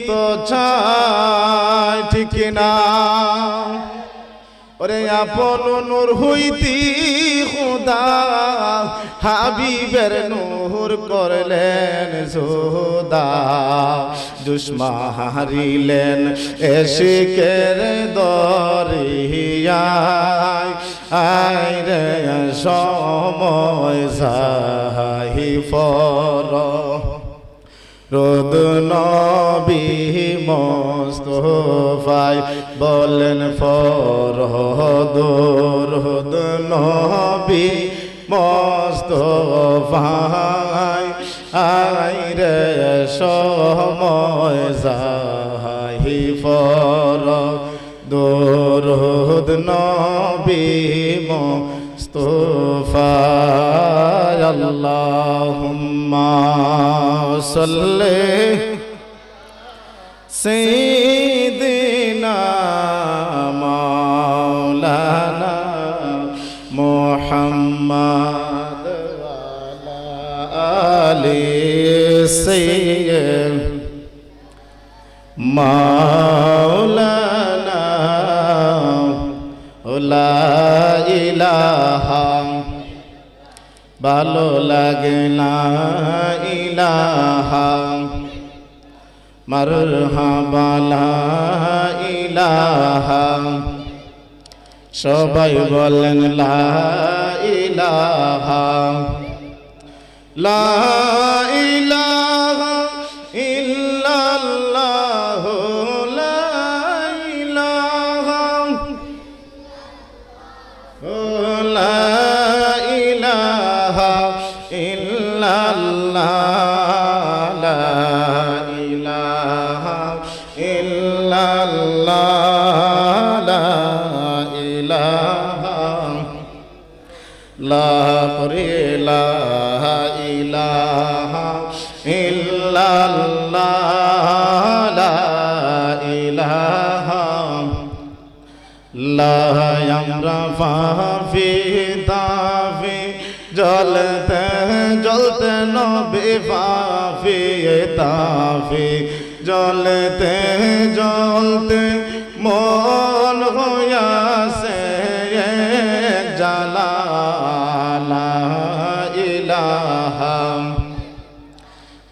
তো চাই ঠিক না ওরে আপন নূর হইতি খুদা হাবিবের নূর করলেন জোদা দুশ্মা হারিলেন এশিকের দরিয়ায় আয় রে সময় যাই ফর রোদ নবী মোস্তফায় বলেন ফরহাদ রোদ নবী মোস্তফায় আয় রে সময় যাই ফরহাদ রোদ নবী মোস্তফায় আল্লাহুম্মা সাল্লি সাইয়্যিদিনা মাওলানা মুহাম্মদ ওয়া আলা আলি সাইয়্যিদ মাওলানা লা ইলাহা ভালো লাগে না ইলাহা মারহাবা লা ইলাহা সবাই বলেন লা ইলাহা লা ইলাহা ইল্লাল্লাহ লা ইলাহা লা ইলাহা ইল্লাল্লাহ লা ইলাহা ইল্লাল্লাহ লা ইলাহা লা ইলাহা ইলাহা ইল্লাল্লাহ লা ইলাহা লা ইয়ামরা ফি তাফি জলতে জলতে নবী ফাফি তাফি জলতে জলতে মন হইয়াছে জালা লা ইলাহা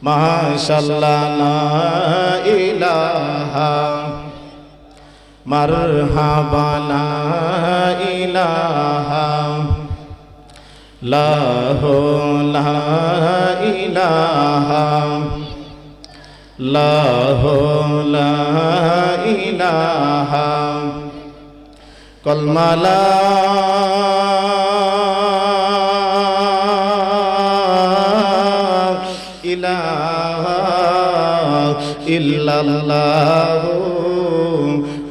মাশাআল্লাহ লা ইলাহা মারহাবা লা ইলাহা লা ইলাহা লা ইলাহা কলমা লা ইলাহা ইল্লাল্লাহ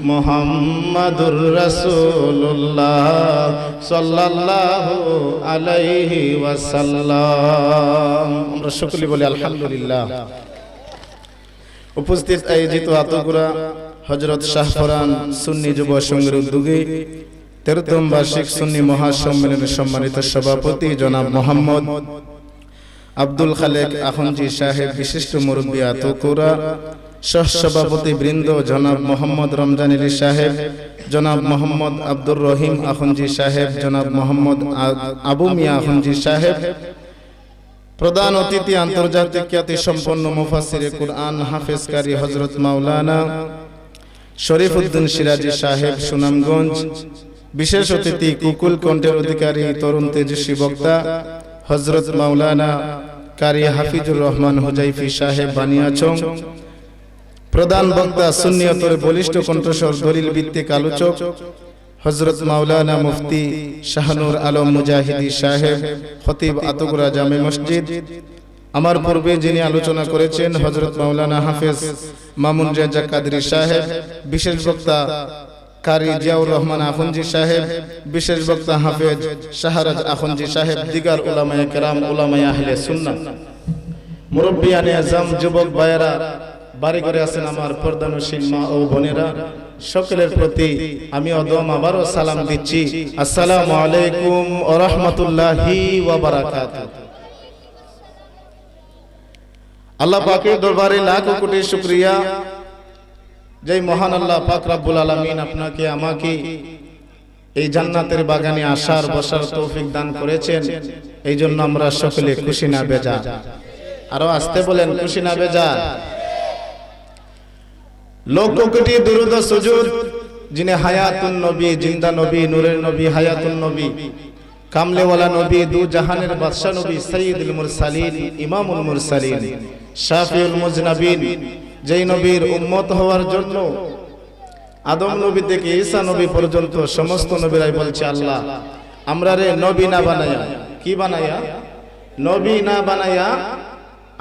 মুহাম্মাদুর রাসূলুল্লাহ সাল্লাল্লাহু আলাইহি ওয়াসাল্লাম। আমরা সকলে বলি আলহামদুলিল্লাহ। উপস্থিত আয়োজিত আতকুরা হযরত শাহফরান সুন্নি যুব সংঘের উদ্যোগে 13তম বার্ষিক সুন্নি মহাসম্মেলনের সম্মানিত সভাপতি জনাব মোহাম্মদ আব্দুল খালেক আখুনজি সাহেব, বিশিষ্ট মুরব্বী আতকুরা, সহসভাপতি বৃন্দ জনাব মোহাম্মদ রমজান আলী সাহেব, জনাব মোহাম্মদ আব্দুর রহিম আখুনজি সাহেব, জনাব মোহাম্মদ আবু মিয়া আখুনজি সাহেব, প্রধান অতিথি আন্তর্জাতিক খ্যাতি সম্পন্ন মুফাসসিরে কুরআন হাফেজ কারি হযরত মাওলানা শরীফ উদ্দিন সিরাজি সাহেব সুনামগঞ্জ, বিশেষ অতিথি কুকুল কণ্ঠের অধিকারী তরুণ তেজস্বী বক্তা হযরত মাওলানা কারি হাফিজুর রহমান হুজাইফি সাহেব বানিয়াচং, প্রধান বক্তা সুন্নিয়তের বলিষ্ঠ কণ্ঠস্বর দলিল ভিত্তিক আলোচক হযরত মাওলানা মুফতি শাহনুর আলম মুজাহিদি সাহেব, খতিব আতকুরা জামে মসজিদ। আমার পূর্বে যিনি আলোচনা করেছেন হযরত মাওলানা হাফেজ মামুন রেজা কাদরি সাহেব, বিশেষ বক্তা কারি জিয়াউর রহমান আখুনজি সাহেব, বিশেষ বক্তা হাফেজ শাহরাজ আখুনজি সাহেব, দিগার উলামায়ে কেরাম, উলামায়ে আহলে সুন্নাহ, মুরব্বিয়ানে আজম, যুবক ভাইয়েরা, বাড়ি ঘরে আছেন আমার পর্দানশীল মা ও বোনেরা, সকলের প্রতি আমি অদম আবারও সালাম দিচ্ছি। আসসালামু আলাইকুম ওয়া রাহমাতুল্লাহি ওয়া বারাকাতুহু। আল্লাহ পাকের দরবারে লাখো কোটি শুকরিয়া, যেই মহান আল্লাহ পাক রব্বুল আলামিন আপনাকে আমাকে এই জান্নাতের বাগানে আসার বসার তৌফিক দান করেছেন, এই জন্য আমরা সকলে খুশি না বেজা? আরো আসতে বলেন, খুশি না বেজা? লক্ষ কোটি দুরূদ ও সুজুদ যিনি হায়াতুন নবী, জিন্দা নবী, নূরের নবী, হায়াতুন নবী, কামলেওয়ালা নবী, দু জাহানের বাদশা নবী, সাইয়্যিদুল মুরসালিন, ইমামুল মুরসালিন, শাফিউল মুজনাবিন, যেই নবীর উম্মত হওয়ার জন্য আদম নবী থেকে ঈসা নবী পর্যন্ত সমস্ত নবীরাই বলছে, আল্লাহ আমরা রে নবী না বানায়া, কি বানায়া? নবী না বানায়া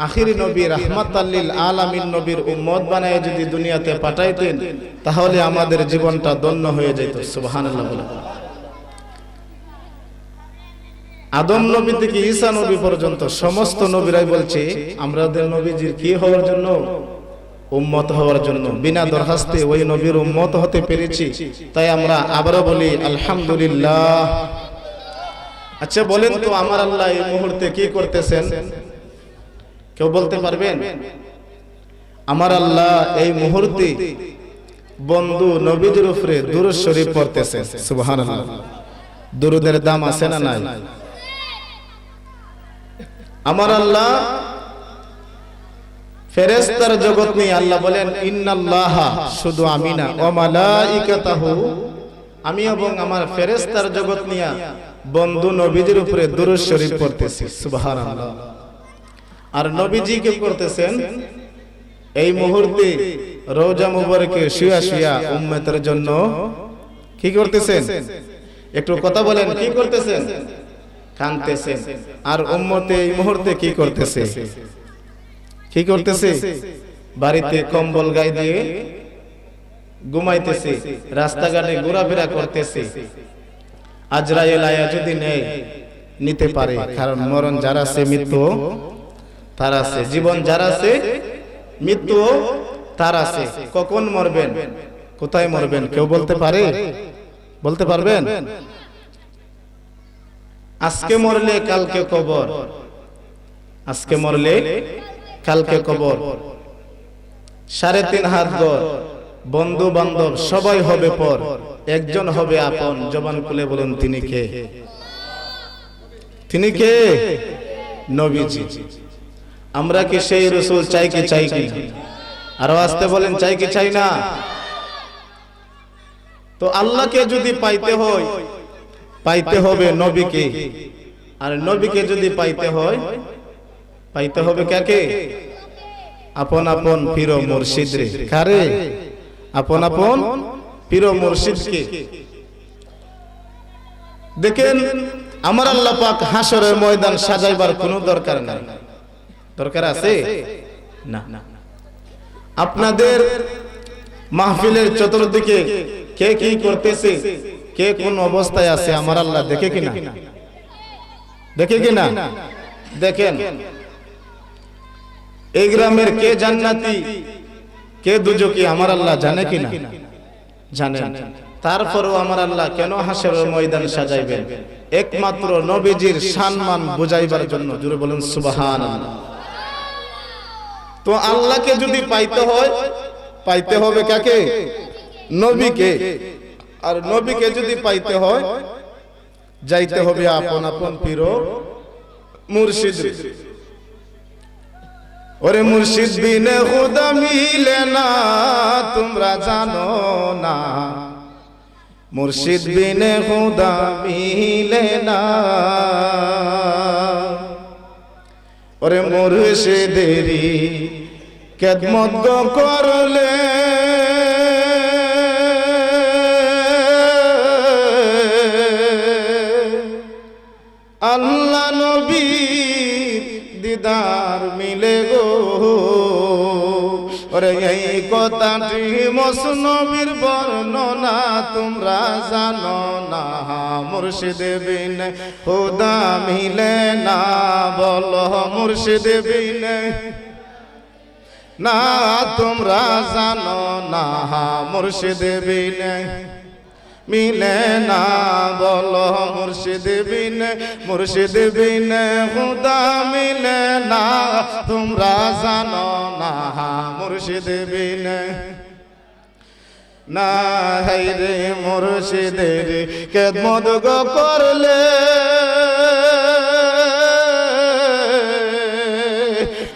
আখিরি নবী রাহমাতাল লিল আলামিন নবীর উম্মত বানায় যদি দুনিয়াতে পাঠাইতেন, তাহলে আমাদের জীবনটা ধন্য হয়ে যেত। সুবহানাল্লাহ বলেন। আদম নবী থেকে ঈসা নবী পর্যন্ত সমস্ত নবীরাই বলছে আমাদের নবীজির কি হওয়ার জন্য? উম্মত হওয়ার জন্য। বিনা দরখাস্তে ওই নবীর উম্মত হতে পেরেছি, তাই আমরা আবারও বলি আলহামদুলিল্লাহ। আচ্ছা বলেন তো, আমার আল্লাহ এই মুহূর্তে কি করতেছেন? কেউ বলতে পারবেন? আমার আল্লাহ এই মুহূর্তে বন্ধু নবীজির উপরে দুরূদ শরীফ পড়তেছেন। সুবহানাল্লাহ। দুরূদের দাম আছে না নাই? আমার আল্লাহ ফেরেশতার জগৎ নিয়ে আল্লাহ বলেন ইন্নাল্লাহা, শুধু আমি না, ওয়া মালাইকাতাহু, আমি এবং আমার ফেরেশতার জগৎ নিয়ে বন্ধু নবীজির উপরে দুরূদ শরীফ পড়তেছি। সুবহানাল্লাহ। আর নবীজি কি করতেছেন? এই মুহূর্তে রওজা মুবারকে শুয়া শুয়া উম্মতের জন্য কি করতেছেন? একটু কথা বলেন, কি করতেছেন? কাঁদতেছেন। আর উম্মতে এই মুহূর্তে কি করতেছে? কি করতেছে? বাড়িতে কম্বল গায়ে দিয়ে ঘুমাইতেছে, রাস্তাঘাটে ঘোরাফেরা করতেছে। আজরাইল আয়া যদি নিতে পারে, কারণ মরণ যার আছে মৃত্যু তার আছে, জীবন যার আছে মৃত্যু তার আছে। কখন মরবেন, কোথায় মরবেন কেউ বলতে পারে? বলতে পারবেন? আজকে মরলে কালকে কবর, আজকে মরলে কালকে কবর। 3.5 হাত গড়, বন্ধু বান্ধব সবাই হবে পর, একজন হবে আপন। জবান খুলে বলুন তিনি কে? তিনি কে? নবীজি। আমরা কি সেই রাসূল চাই কি চাই কি? আরো আসতে বলেন, চাই কি চাই না? তো আল্লাহকে যদি পাইতে হয়, পাইতে হবে নবীকে। আর নবীকে যদি পাইতে হয়, পাইতে হবে কাকে? আপন আপন পীর মুর্শিদ রে। কারে? আপন আপন পীর মুর্শিদকে। দেখেন, আমার আল্লাহ পাক হাসরের ময়দান সাজাইবার কোনো দরকার নাই। দরকার আছে না? আপনাদের মাহফিলের চতুর্দিকে কে কি করতেছে, কে কোন অবস্থায় আছে, আমার আল্লাহ দেখে কিনা? দেখে কিনা? দেখেন, এই গ্রামের কে জান্নাতি কে দুজকি আমার আল্লাহ জানে কিনা? জানেন। তারপরেও আমার আল্লাহ কেন হাসরের ময়দান সাজাইবেন? একমাত্র নবীজির সম্মান বুঝাইবার জন্য। জোরে বলুন সুবহানাল্লাহ। তো আল্লাহকে যদি পাইতে হয়, পাইতে হবে কাকে? নবীকে। আর নবীকে যদি পাইতে হয়, যাইতে হবে আপন আপন পীর মুর্শিদ। ওরে মুর্শিদ বিনে খুদা মিলে না, তোমরা জানো না, মুর্শিদ বিনে খুদা মিলে না। ওরে মুর্শিদেরি খেদমত করলে আল্লাহ নবীর দিদার মিলে গো। ওরে এই কথাটি মসনবীর বর্ণনা তোমরা জানো না, মুর্শিদ বিনে খুদা মিলে না। বলো মুর্শিদ বিনে না, তোমরা জানো না, মুর্শিদ বিনে মিলে না। বলো মুর্শিদ বিনে, মুর্শিদ বিনে খুদা মিলে না। তোমরা জানো না, মুর্শিদ বিনে না হাইরে মুর্শিদের খেদমত গো করলে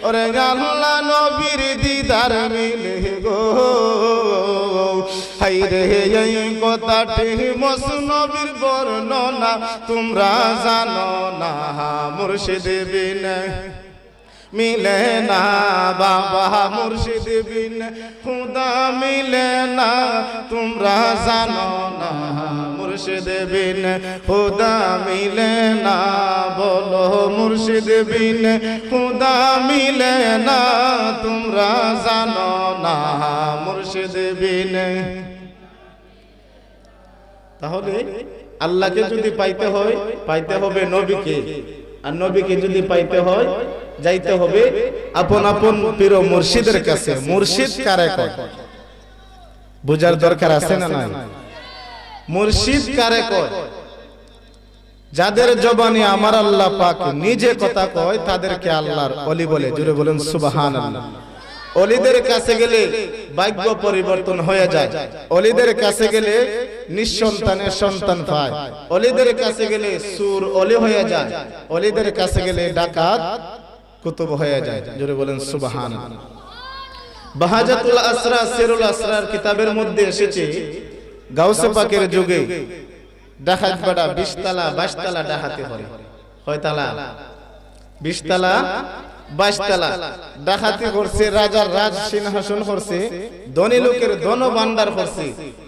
ওরে আল্লাহ নবীর দিদার মিলে গো হাইরে এই কথাটি মসনবীর বর্ণনা তোমরা জানো না মুর্শিদ বিনে মিলে না বাবা মুর্শিদ বিনে খুদা মিলে না তোমরা জানো না মুর্শিদ বিনে খুদা মিলে না বলো মুর্শিদ বিনে খুদা মিলে না তোমরা জানো না মুর্শিদ বিনে। তাহলে আল্লাহকে যদি পাইতে হয় পাইতে হবে নবীকে, আর নবীকে যদি পাইতে হয় যাইতে হবে আপন আপন পীর মুর্শিদের কাছে। মুর্শিদ কারে কয় বুঝার দরকার আছে না নাই? মুর্শিদ কারে কয়? যাদের জবানে আমার আল্লাহ পাক নিজে কথা কয় তাদেরকে আল্লাহর ওলি বলে। জোরে বলেন সুবহানাল্লাহ। ওলিদের কাছে গেলে ভাগ্য পরিবর্তন হয়ে যায়, ওলিদের কাছে গেলে নিঃসন্তানের সন্তান পায়, ওলিদের কাছে গেলে সুর ওলি হয়ে যায়, ওলিদের কাছে গেলে ডাকাত কুতুব হয়ে যায়। জোরে বলেন সুবহানাল্লাহ। বাহাজাতুল আসরা সিরুল আসরার কিতাবের মধ্যে এসেছে গাউসে পাকের যুগে ডাকাত বাড়া 20 তলা 22 তলা ডাকাতি করে। কয় তলা? 20 তলা 22 তলা ডাকাতি করছে, রাজার রাজ সিংহাসন করছে, ধনী লোকের ধন ভান্ডার করছে,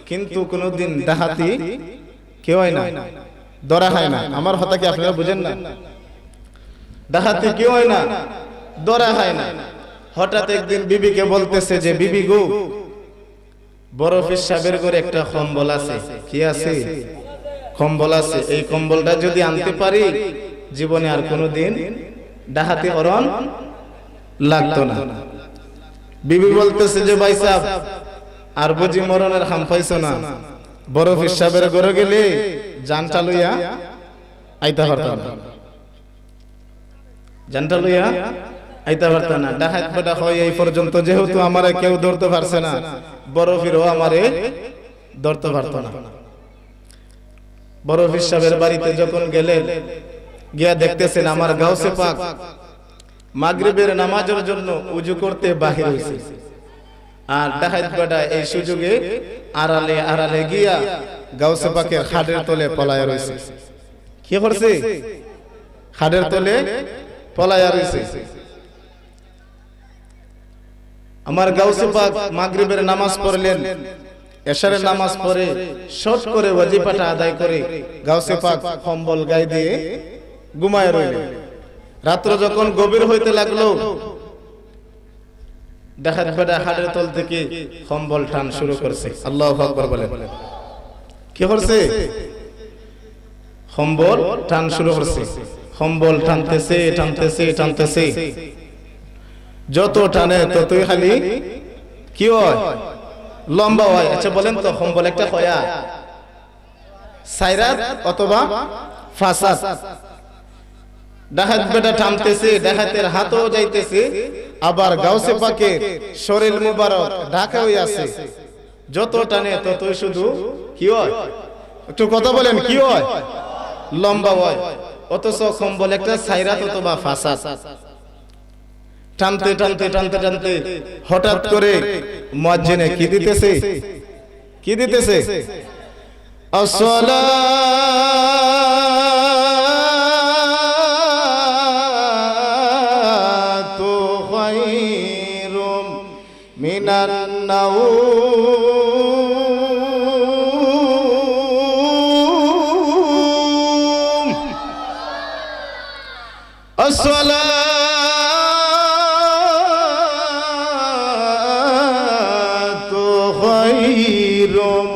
কিন্তু কোনদিন ডাকাতি কেউ হয় না, ধরা হয় না। আমার কথা কি আপনারা বুঝেন না? ডাকাতি কেউ হয় না, ধরা হয় না। হঠাৎ একদিন বিবিকে বলতেছে যে বিবি গো, বড় পীর সাহেবের ঘরে একটা কম্বল আছে। কি আছে? কম্বল আছে। এই কম্বলটা যদি আনতে পারি জীবনে আর কোনোদিন ডাকাতি করন লাগতো না। বিবি বলতেছে যে ভাই সাহেব আর বুঝি মরণের হাম পাইছো না, বড় পীর সাহেবের ঘরে গেলে জানটা লইয়া আইতা পারতাম না, জানটা লইয়া আইতা পারতাম না। ডাকাত বেটা হয় এই পর্যন্ত যেহেতু আমারে কেউ ধরতে পারছে না, বড় পীরও আমারে ধরতে পারতো না। বড় পীর সাহেবের বাড়িতে যখন গেলেন, গিয়া দেখতেছেন আমার গাউসে পাক মাগরিবের নামাজের জন্য উজু করতে বাহির হইছে, আর ডাকাত বেটা এই সুযোগে আড়ালে আড়ালে গিয়া গাউসে পাকের খাটের তলে পলায়া রইছে। কি করছে? খাটের তলে পলায়া রইছে। আমার গাউসে পাক মাগরিবের নামাজ পড়লেন, এশারের নামাজ পড়ে শর্ট করে ওয়াজিফাটা আদায় করে গাউসে পাক কম্বল গায়ে দিয়ে ঘুমায় রইলেন। রাত্র যখন গভীর হইতে লাগলো, ডাকাত বেটা হাড়ের তল থেকে কম্বল টান শুরু করছে। আল্লাহু আকবার বলেন। কি করছে? কম্বল টান শুরু করছে। কম্বল টানতেছে টানতেছে টানতেছে, যত টানে ততই খালি কি হয়? লম্বা হয়। আচ্ছা বলেন তো, কম্বল একটা কয়া সাইরাত অথবা ফাসাদ। ডাকাত বেটা টানতেছে, ডাকাতের হাতও যাইতেছে, আবার গাউসে পাকের শরীর মুবারক ঢাকা হয়ে আছে, যত টানে ততই শুধু কি হয়? একটু কথা বলেন, কি হয়? লম্বা হয়। অথচ কম্বল একটা সাইরাত অথবা ফাসাদ। টানতে টানতে টানতে টানতে হঠাৎ করে মুয়াজ্জিনে কি দিতেছে? কি দিতেছে? আসসালাতু খায়রুম মিনান নাওম। আসসালাতু খায়রুম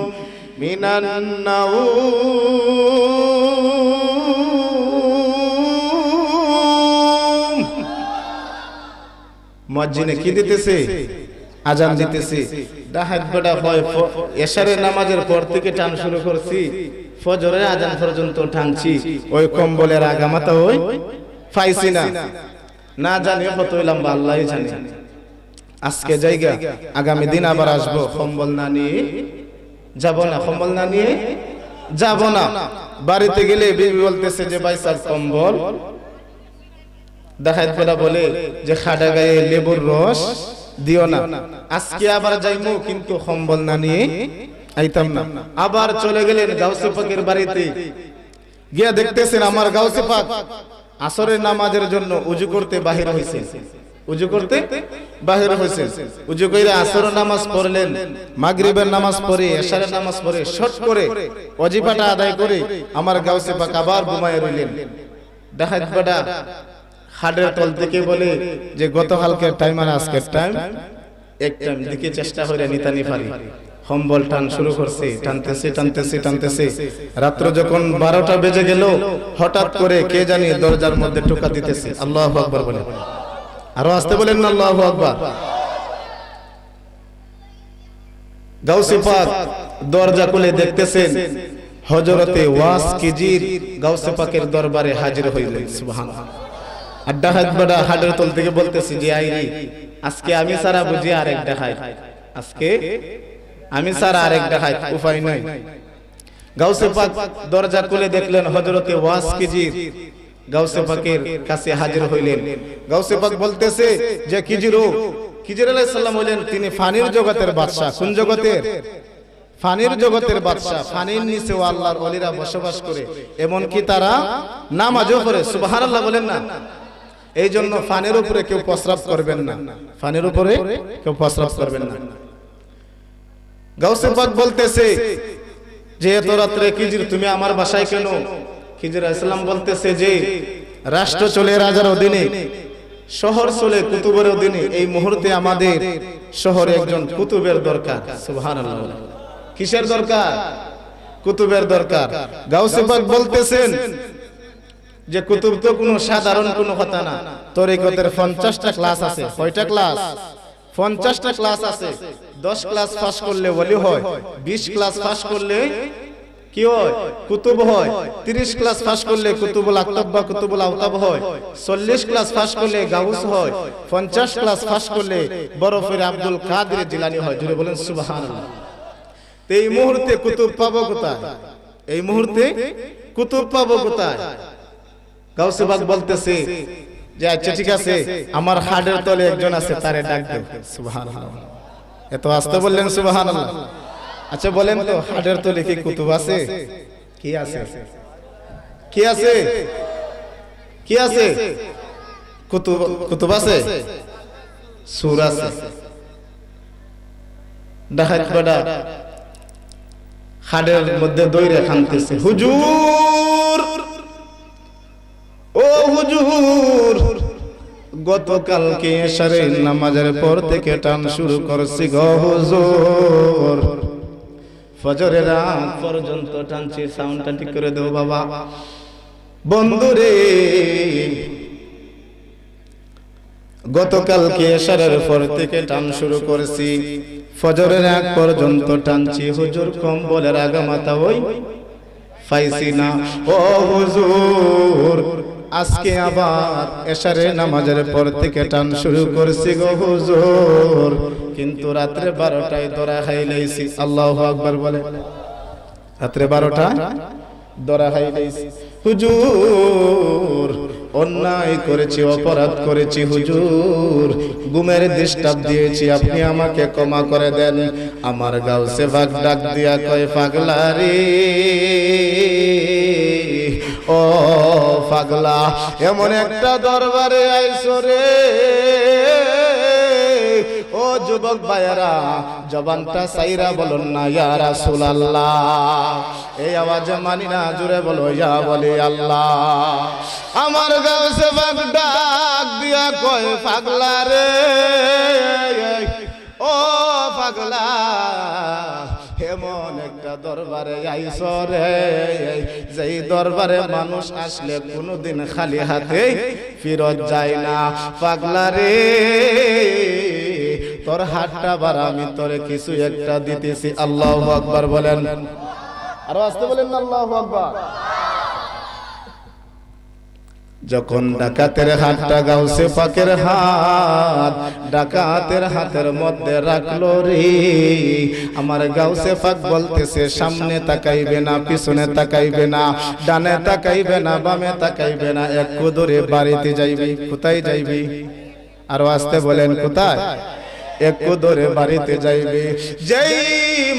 মিনান নাওম। মুয়াজ্জিনে কি দিতেছে? আজান দিতেছে। ডাকাত বেটা হয় এশারের নামাজের পর থেকে টান শুরু করছি, ফজরের আজান পর্যন্ত টানছি, ওই কম্বলের আগামাতা ওই পাইছি না, না জানি কত লম্বা আল্লাহই জানে। আজকে জায়গা, আগামী দিন আবার আসবো কম্বল না নিয়ে যাব না, কম্বল না নিয়ে যাব না। বাড়িতে গেলে বিবি বলতেছে যে ভাই স্যার কম্বল, ডাকাত বেটা বলে যে খাডা গায়ে লেবুর রস দিও না। আজকে আবার যাইমু কিন্তু কম্বল না নিয়ে আইতাম না। আবার চলে গেলেন গাউসে পাকের বাড়িতে, গিয়া দেখতেছেন আমার গাউসে পাক আসরের নামাজের জন্য উজু করতে বাহির হইছেন, উজু করতে বাহির হইছেন। উজু কইরা আসরের নামাজ পড়লেন, মাগরিবের নামাজ পড়ে, এশারের নামাজ পড়ে, শর্ট করে ওয়াজিবাটা আদায় করে আমার গাউসে পাক আবার ঘুমায় রইলেন। ডাকাত বেটা খাটের তল থেকে বলে যে গতকালকের টাইম আর আজকের টাইম এক টাইম দিকে চেষ্টা করে নিতানি পারি। কম্বল টান শুরু করছে, টানতেছে টানতেছে টানতেছে। রাত্র যখন 12টা বেজে গেল, হঠাৎ করে কে জানি দরজার মধ্যে টোকা দিতেছে। আল্লাহু আকবার বলে, আরো আসতে বলেন না আল্লাহু আকবার। গাউসে পাক দরজা খুলে দেখতেছেন হযরতে ওয়াসকিজির গাউসে পাকের দরবারে হাজির হইলেন। সুবহানাল্লাহ। আর ডাকাত বেটা হাটের তল থেকে বলতেছে যে আইরি আজকে আমি সারা বুঝি আরেক ডাকাত, আজকে আমি সারা আরেক ডাকাত, উপায় নাই। গাউসে পাক দরজা খুলে দেখলেন হযরতে ওয়াসকিজির গাউসে পাকের কাছে হাজির হইলেন। গাউসে পাক বলতেছে যে খিজির আলাইহিস সালাম হলেন তিনি ফানির জগতের বাদশা। কোন জগতের? ফানির জগতের বাদশা। ফানির নিচেও আল্লাহর ওলিরা বসবাস করে, এমন কি তারা নামাজও পড়ে। সুবহানাল্লাহ বলেন না। এই জন্য ফানের উপরে কেউ প্রস্রাব করবেন না, ফানের উপরে কেউ প্রস্রাব করবেন না। গাউসে পাক বলতেছে যে এত রাত্রে খিজির তুমি আমার বাসায় কেন? খিজির আলাইহিস সালাম বলতেছে যে রাষ্ট্র চলে রাজার অধীনে, শহর চলে কুতুবের অধীনে, এই মুহূর্তে আমাদের শহরে একজন কুতুবের দরকার। সুবহানাল্লাহ। কিসের দরকার? কুতুবের দরকার। গাউসে পাক বলতেছেন যে কুতুব তো কোনো সাধারণ কোনো কথা না, তরিকতের 50টা ক্লাস আছে। কয়টা ক্লাস? 50টা ক্লাস আছে। 10 ক্লাস পাস করলে ওলি হয়, 20 ক্লাস পাস করলে কি হয়? কুতুব হয়। 30 ক্লাস পাস করলে কুতুবুল আকতাব বা কুতুবুল আওতাব হয়। 40 ক্লাস পাস করলে গাউস হয়। 50 ক্লাস পাস করলে বরফের আব্দুল কাদের জিলানী হয়। জুড়ে বলেন সুবহানাল্লাহ। এই মুহূর্তে কুতুব পাবো কোথায়? এই মুহূর্তে কুতুব পাবো কোথায়? গাউসে পাক বলতেছে যে আচ্ছা ঠিক আছে, আমার হাড়ের তলে একজন আছে, তারে ডাক দেব। সুবহানাল্লাহ। এত আস্তে বললেন সুবহানাল্লাহ। আচ্ছা বলেন তো হাড়ের তলে কি কুতুব আছে? কি আছে? কি আছে? কি আছে? কুতুব আছে? সূরা আছে। ডাকাত বেটা হাড়ের মধ্যে দইরা খানতেছে, হুজুর ও হুজুর, গতকালকে এশারের নামাজের পর থেকে টান শুরু করছি গো হুজুর, ফজরের রাত পর্যন্ত টানছি। সাউন্ডটা ঠিক করে দেও বাবা। বন্ধুরে গতকালকে এশারের পর থেকে টান শুরু করেছি, ফজরের রাত পর্যন্ত টানছি হুজুর, কম্বলের আগামাতা ওই পাইছি না। ও হুজুর আজকে আবার এশারের নামাজের পর থেকে টান শুরু করছি গো হুজুর, কিন্তু রাত্রে 12টায় ধরা খাইলাইছি। আল্লাহু আকবার বলে। রাত্রে 12টা ধরা খাইলাইছি। হুজুর অন্যায় করেছি, অপরাধ করেছি হুজুর, ঘুমের ডিস্টার্ব দিয়েছি, আপনি আমাকে ক্ষমা করে দেন। আমার গাউসে পাক ডাক দিয়া কয়, পাগলা রে ও পাগলা, এমন একটা দরবারে আইছো রে ও যুবক ভাইয়েরা, জবানটা সাইরা বলুন না ইয়া রাসূলুল্লাহ। এই আওয়াজে মানি না, জুড়ে বলো ইয়া বলি আল্লাহ। আমার গাউসে পাক ডাক দিয়া কয়, পাগলা রে ও পাগলা, এমন একটা দরবারে আইছো রে, যেই দরবারে মানুষ আসলে কোনোদিন খালি হাতে ফিরত যায় না। পাগলা রে তোর হাতটা বার, আমি তোরে কিছু একটা দিতেছি। আল্লাহু আকবার বলেন। আরো আসতে বলেন আল্লাহু আকবার। যখন ডাকাতের হাতটা গাউসে পাকের হাত ডাকাতের হাতের মধ্যে রাখলো রে, আমার গাউসে পাক বলতেছে সামনে তাকাইবে না, পিছনে তাকাইবে না, ডানে তাকাইবে না, বামে তাকাইবে না, এক কুদরে বাড়িতে যাইবি। কোথায় যাইবি? আরো আসতে বলেন, কোথায়? একটু দূরে বাড়িতে যাইবে। যেই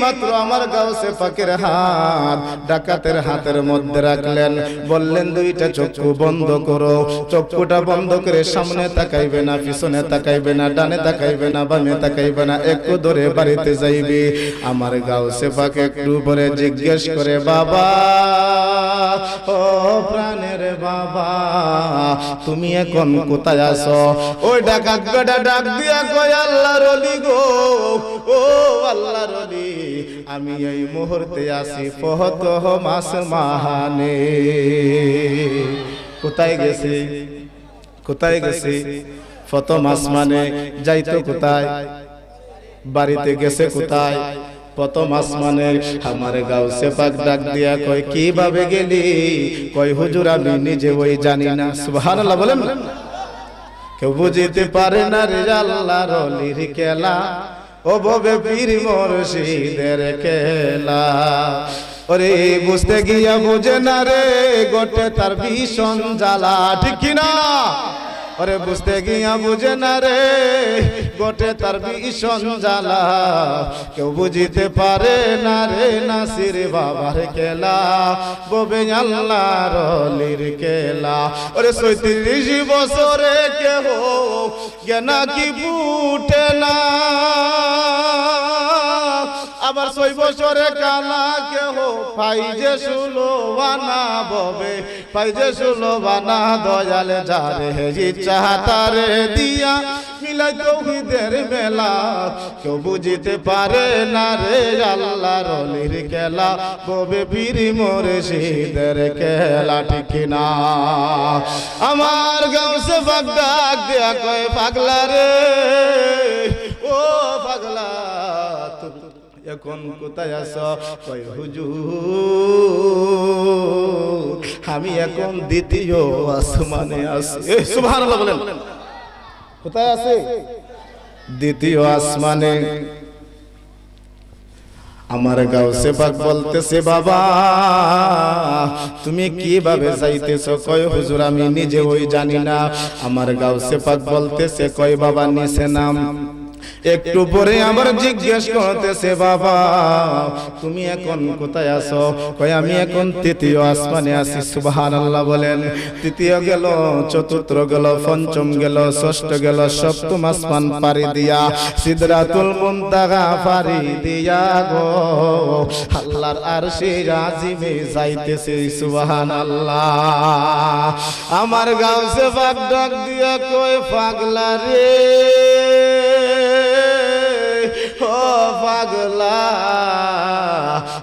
মাত্র আমার গাউসে পাকের হাত ডাকাতের হাতের মধ্যে রাখলেন, বললেন দুইটা চক্ষু বন্ধ করো। চক্ষুটা বন্ধ করে সামনে তাকাইবে না, পিছনে তাকাইবে না, ডানে তাকাইবে না, বামে তাকাইবে না, একটু দূরে বাড়িতে যাইবে। আমার গাউসে পাক একটু পরে জিজ্ঞেস করে, বাবা ও প্রাণের বাবা, তুমি এখন কোথায় আছো? ওই ডাকাত বেটা ডাক দিয়া কয়, আল্লাহর ওলি গো, ও আল্লাহর ওলি, আমি এই মুহূর্তে আছি ফতহ মাস মাহানে। কোথায় গেছে? কোথায় গেছে? ফতহ মাস মানে যাইতো কোথায়? বাড়িতে গেছে কোথায়? প্রথম আসমানে। আমার গাউসে পাক ডাক দিয়া কয়, কিভাবে গেলি? কয় হুজুর আমি নিজে ওই জানি না। সুবহানাল্লাহ বলেন। কেউ বুঝিতে পারে না রে আল্লাহর ওলির খেলা, ও ভবে পীর মুর্শিদের খেলা। ওরে বুঝতে গিয়া বুঝে না রে, গোটে তার ভীষণ জ্বালা, ঠিক কিনা? ওরে বুঝতে গিয়া বুঝে না রে, গোটে তার ভীষণ জ্বালা। কেউ বুঝিতে পারে না রে নাসির বাবার খেলা, ববে আল্লাহর ওলির খেলা। ওরে ৩৭ বছরে কেহ জ্ঞানা কি ফুটে না, আবার ৬ বছরে কালা কেহ পাই যে সুলোবানা, ববে পাই যে সুলোবানা। দয়াল যারে ইচ্ছা তারে দিয়া মিলাই তৌহিদের মেলা, কেউ বুঝিতে পারে না রে আল্লাহর ওলির খেলা, ববে পীর মুর্শিদের খেলা, ঠিক না? আমার গাউসে পাক ডাক দিয়া কয়, পাগলা রে, ও পাগলা, এখন কোথায় আছো? কয় হুজুর আমি এখন দ্বিতীয় আসমানে আছি। সুবহানাল্লাহ বলেন। কোথায় আছে? দ্বিতীয় আসমানে। আমার গাউসে পাক বলতেছে, বাবা তুমি কিভাবে যাইতেছো? কয় হুজুর আমি নিজে ওই জানি না। আমার গাউসে পাক বলতেছে, কয় বাবা নিচে নাম। একটু পরে আবার জিজ্ঞেস করতেছে, বাবা তুমি এখন কোথায় আছো? কয় আমি এখন তৃতীয় আসমানে আছি। সুবহানাল্লাহ বলেন। তৃতীয় গেল, চতুর্থ গেল, পঞ্চম গেল, ষষ্ঠ গেল, সপ্তম আসমান পাড়ি দিয়া সিদরাতুল মুনতাহা পাড়ি দিয়া গো আল্লাহর আরশে আজিমে যাইতেছে। সুবহানাল্লাহ। আমার গাউসে পাক ডাক দিয়া কয়, পাগলা রে, ও পাগলা,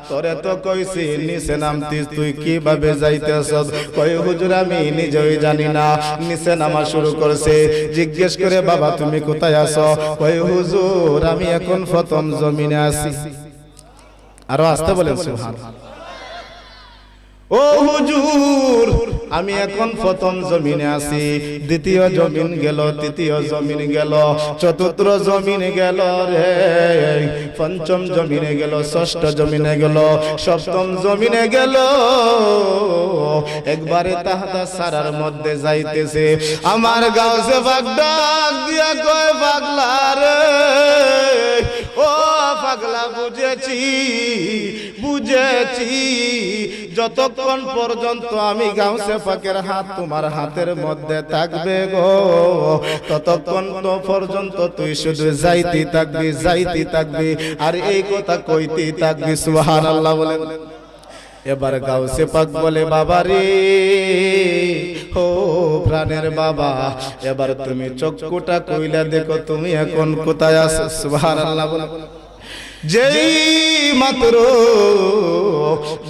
তোরে তো কইছি নিচে নামতিস, তুই কিভাবে যাইতেছ? কয় হুজুর আমি নিজেই জানি না। নিচে নামা শুরু করছে। জিজ্ঞেস করে, বাবা তুমি কোথায় আছো? কয় হুজুর আমি এখন প্রথম জমিনে আছি। আরো আসতে বলেন সুবহানাল্লাহ। ও হুজুর আমি এখন প্রথম জমিনে আছি। দ্বিতীয় জমিন গেল, তৃতীয় জমিন গেল, চতুর্থ জমিনে গেল রে, পঞ্চম জমিনে গেল, ষষ্ঠ জমিনে গেল, সপ্তম জমিনে গেল। একবারে তাহাতা সারার মধ্যে যাইতেছে। আমার গাউসে পাক ডাক দিয়া কয়, পাগলা রে, ও পাগলা বুঝেছি, বুঝেছি, যতক্ষণ পর্যন্ত আমি গাউসে পাকের হাত তোমার হাতের মধ্যে থাকবে গো, ততক্ষণ তো পর্যন্ত তুই শুধু যাইতে থাকবি, যাইতে থাকবি, আর এই কথা কইতে থাকবি। সুবহানাল্লাহ বলেন। এবার গাউসে পাক বলে, বাবা রে, ও প্রাণের বাবা, এবার তুমি চক্ষুটা কইলা দেখো তুমি এখন কোথায় আছো। সুবহানাল্লাহ বলেন। যেই মাত্র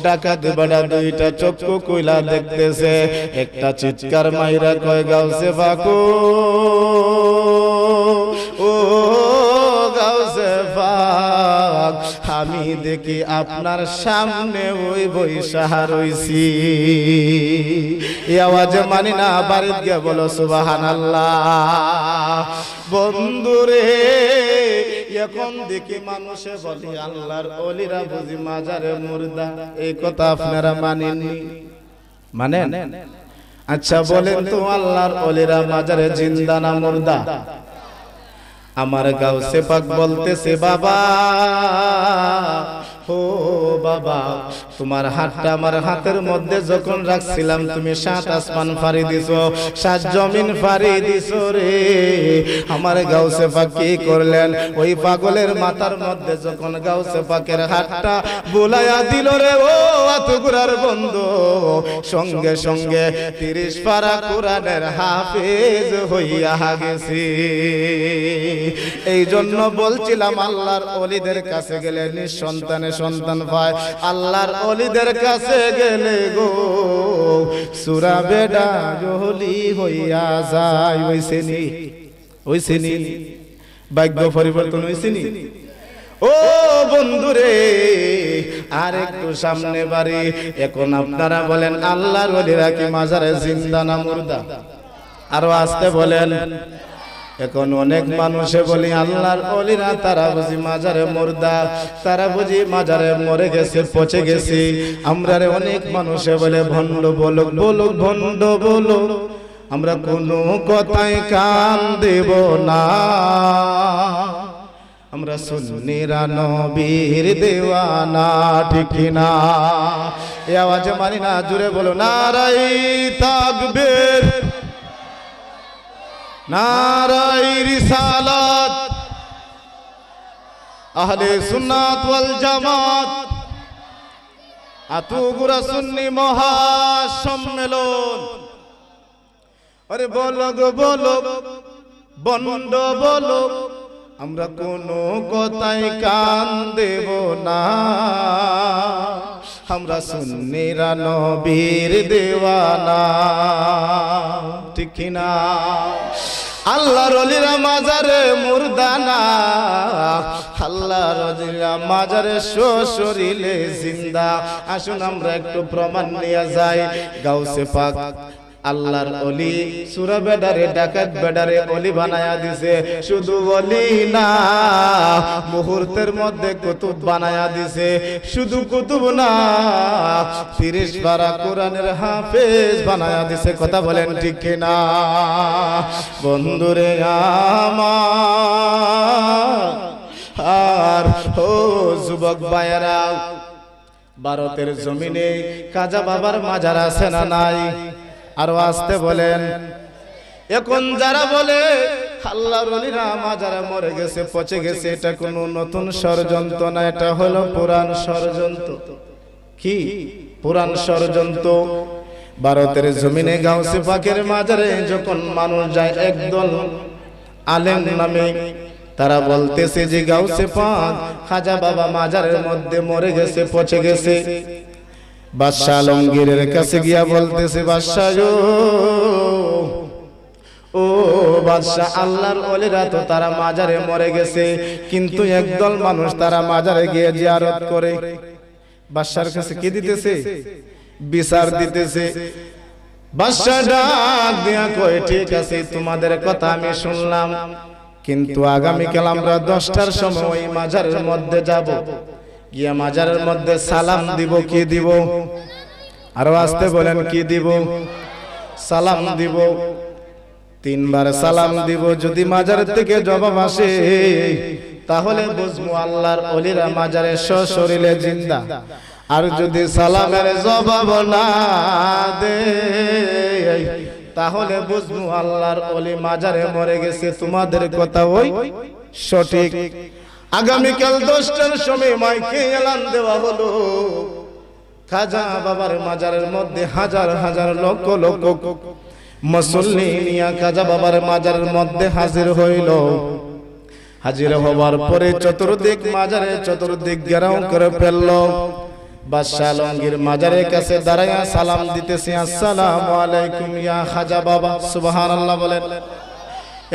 ডাকাত বেটা দুইটা চক্ষু কইলা দেখতেছে, একটা চিৎকার মাইরা কয়, গাউসে পাক, ও গাউসে পাক, আমি দেখি আপনার সামনে ওই বৈশাখা রইছি। এই আওয়াজে মানি না, বাড়িতে গিয়ে বলো সুবহানাল্লাহ। বন্ধুরে এখন দেখি মানুষে বলি আল্লাহর ওলিরা বুঝি মাজারে মুর্দা, এই কথা আপনারা মানেননি? মানেন? আচ্ছা বলেন তো আল্লাহর ওলিরা মাজারে জিন্দা না মুর্দা? আমার গাউসে পাক বলতেছে বাবা, ও বাবা, তোমার হাতটা আমার হাতের মধ্যে যখন রাখছিলাম তুমি 7 আসমান ফাড়ি দিছো, 7 জমিন ফাড়ি দিছো রে। আমার গাউসে পাক কি করলেন, ওই পাগলের মাথার মধ্যে যখন গাউসে পাকের হাতটা বুলাইয়া দিল রে, ও আতগুরার বন্ধু, সঙ্গে সঙ্গে 30 পারা কোরআনের হাফেজ হইয়া গেছি। এই জন্য বলছিলাম আল্লাহর ওলিদের কাছে গেলে নিঃসন্তানে সন্তান পায়, আল্লাহর ওলিদের কাছে গেলে গো সুরা বেডা ওলি হইয়া যায়। হইছে নি ভাগ্য পরিবর্তন হইছে নি? ও বন্ধুরে আর একটু সামনে বাড়ি। এখন আপনারা বলেন আল্লাহর ওলিরা কি মাজারে জিন্দা না মুর্দা? আরো আসতে বলেন। এখন অনেক মানুষে বলি আল্লাহর ওলিরা তারা বুঝি মাজারে মুর্দা, তারা বুঝি মাজারে মরে গেছে, পচে গেছে। আমরা অনেক মানুষে বলে ভণ্ড বলুক বলুক, ভণ্ড বলুক, আমরা কোনো কথায় কান দেব না। আমরা সুন্নিরা নবীর দেওয়ানা, ঠিক না? এই আওয়াজে মানি না, জুড়ে বলো নারায়ে তাকবীর, নারায়ে রিসালাত, আহলে সুন্নাত ওয়াল জামাত, আতুগুরা সুন্নি মহাসম্মেলন। আরে বলো গো বলো, বন্ড বলো, আমরা কোনো কথাই কান দেব না। আমরা সুন্নিরা নবীর দেওয়ানা, ঠিক না? আল্লাহর ওলিরা মাজারে মুর্দা না, আল্লাহর ওলিরা মাজারে শরীরে জিন্দা। আসুন আমরা একটু প্রমাণ নিয়ে যাই। গাউসে পাক আল্লাহর ওলি সূরা বেডারে ডাকাত বেডারে ওলি বানায়া দিছে। শুধু ওলি না, মুহূর্তের মধ্যে কুতুব বানায়া দিছে। শুধু কুতুব না, 30 পারা কোরআনের হাফেজ বানায়া দিছে। কথা বলেন ঠিক না? বন্ধুরে আমার আর ও যুবক ভাইয়েরা, ভারতের জমিনে কাজা বাবার মাজার আছে না নাই? আরো আসতে বলেন। এখন যারা বলে আল্লাহর ওলিরা মাজারে মরে গেছে, পচে গেছে, এটা কোনো নতুন ষড়যন্ত্র না, এটা হলো পুরান ষড়যন্ত্র। কি পুরান ষড়যন্ত্র? ভারতের জমিনে গাউসে পাকের মাজারে যখন মানুষ যায়, একদল আলেম নামে তারা বলতেছে যে গাউসে পাক খাজা বাবা মাজারের মধ্যে মরে গেছে, পচে গেছে। বাদশাহ আলমগীরের কাছে গিয়া বলতেছে, বাদশাহ ও বাদশাহ, আল্লাহর ওলিরা তো তারা মাজারে মরে গেছে, কিন্তু একদল মানুষ তারা মাজারে গিয়ে জিয়ারত করে। বাদশার কাছে কি দিতেছে? বিচার দিতেছে। বাদশাহ ডাক দিয়া কয়, ঠিক আছে তোমাদের কথা আমি শুনলাম, কিন্তু আগামীকাল আমরা 10টার সময় ওই মাজারের মধ্যে যাব, গিয়া মাজারের মধ্যে সালাম দিব। কি দিব? আরো আসতে বলেন, কি দিব? সালাম দিব। 3 বার সালাম দিব। যদি মাজারের থেকে জবাব আসে তাহলে বুঝবো আল্লাহর ওলিরা মাজারে সশরীরে জিন্দা। আর যদি সালামের জবাব না দে তাহলে বুঝবো আল্লাহর ওলি মাজারে মরে গেছে। তোমাদের কথা ওই সঠিক। আগামীকাল 10টার সময় মাইকে এলান দেওয়া হলো। খাজা বাবার মাজারের মধ্যে হাজার হাজার লক্ষ লক্ষ মুসল্লি নিয়া খাজা বাবার মাজারের মধ্যে হাজির হইল। হাজির হওয়ার পরে চতুর্দিক মাজারে চতুর্দিক ঘেরাও করে ফেলল। বাদশাহ আলমগীর মাজারের কাছে দাঁড়াইয়া সালাম দিতেছে, আসসালামু আলাইকুম ইয়া খাজা বাবা। সুবহানাল্লাহ বলেন।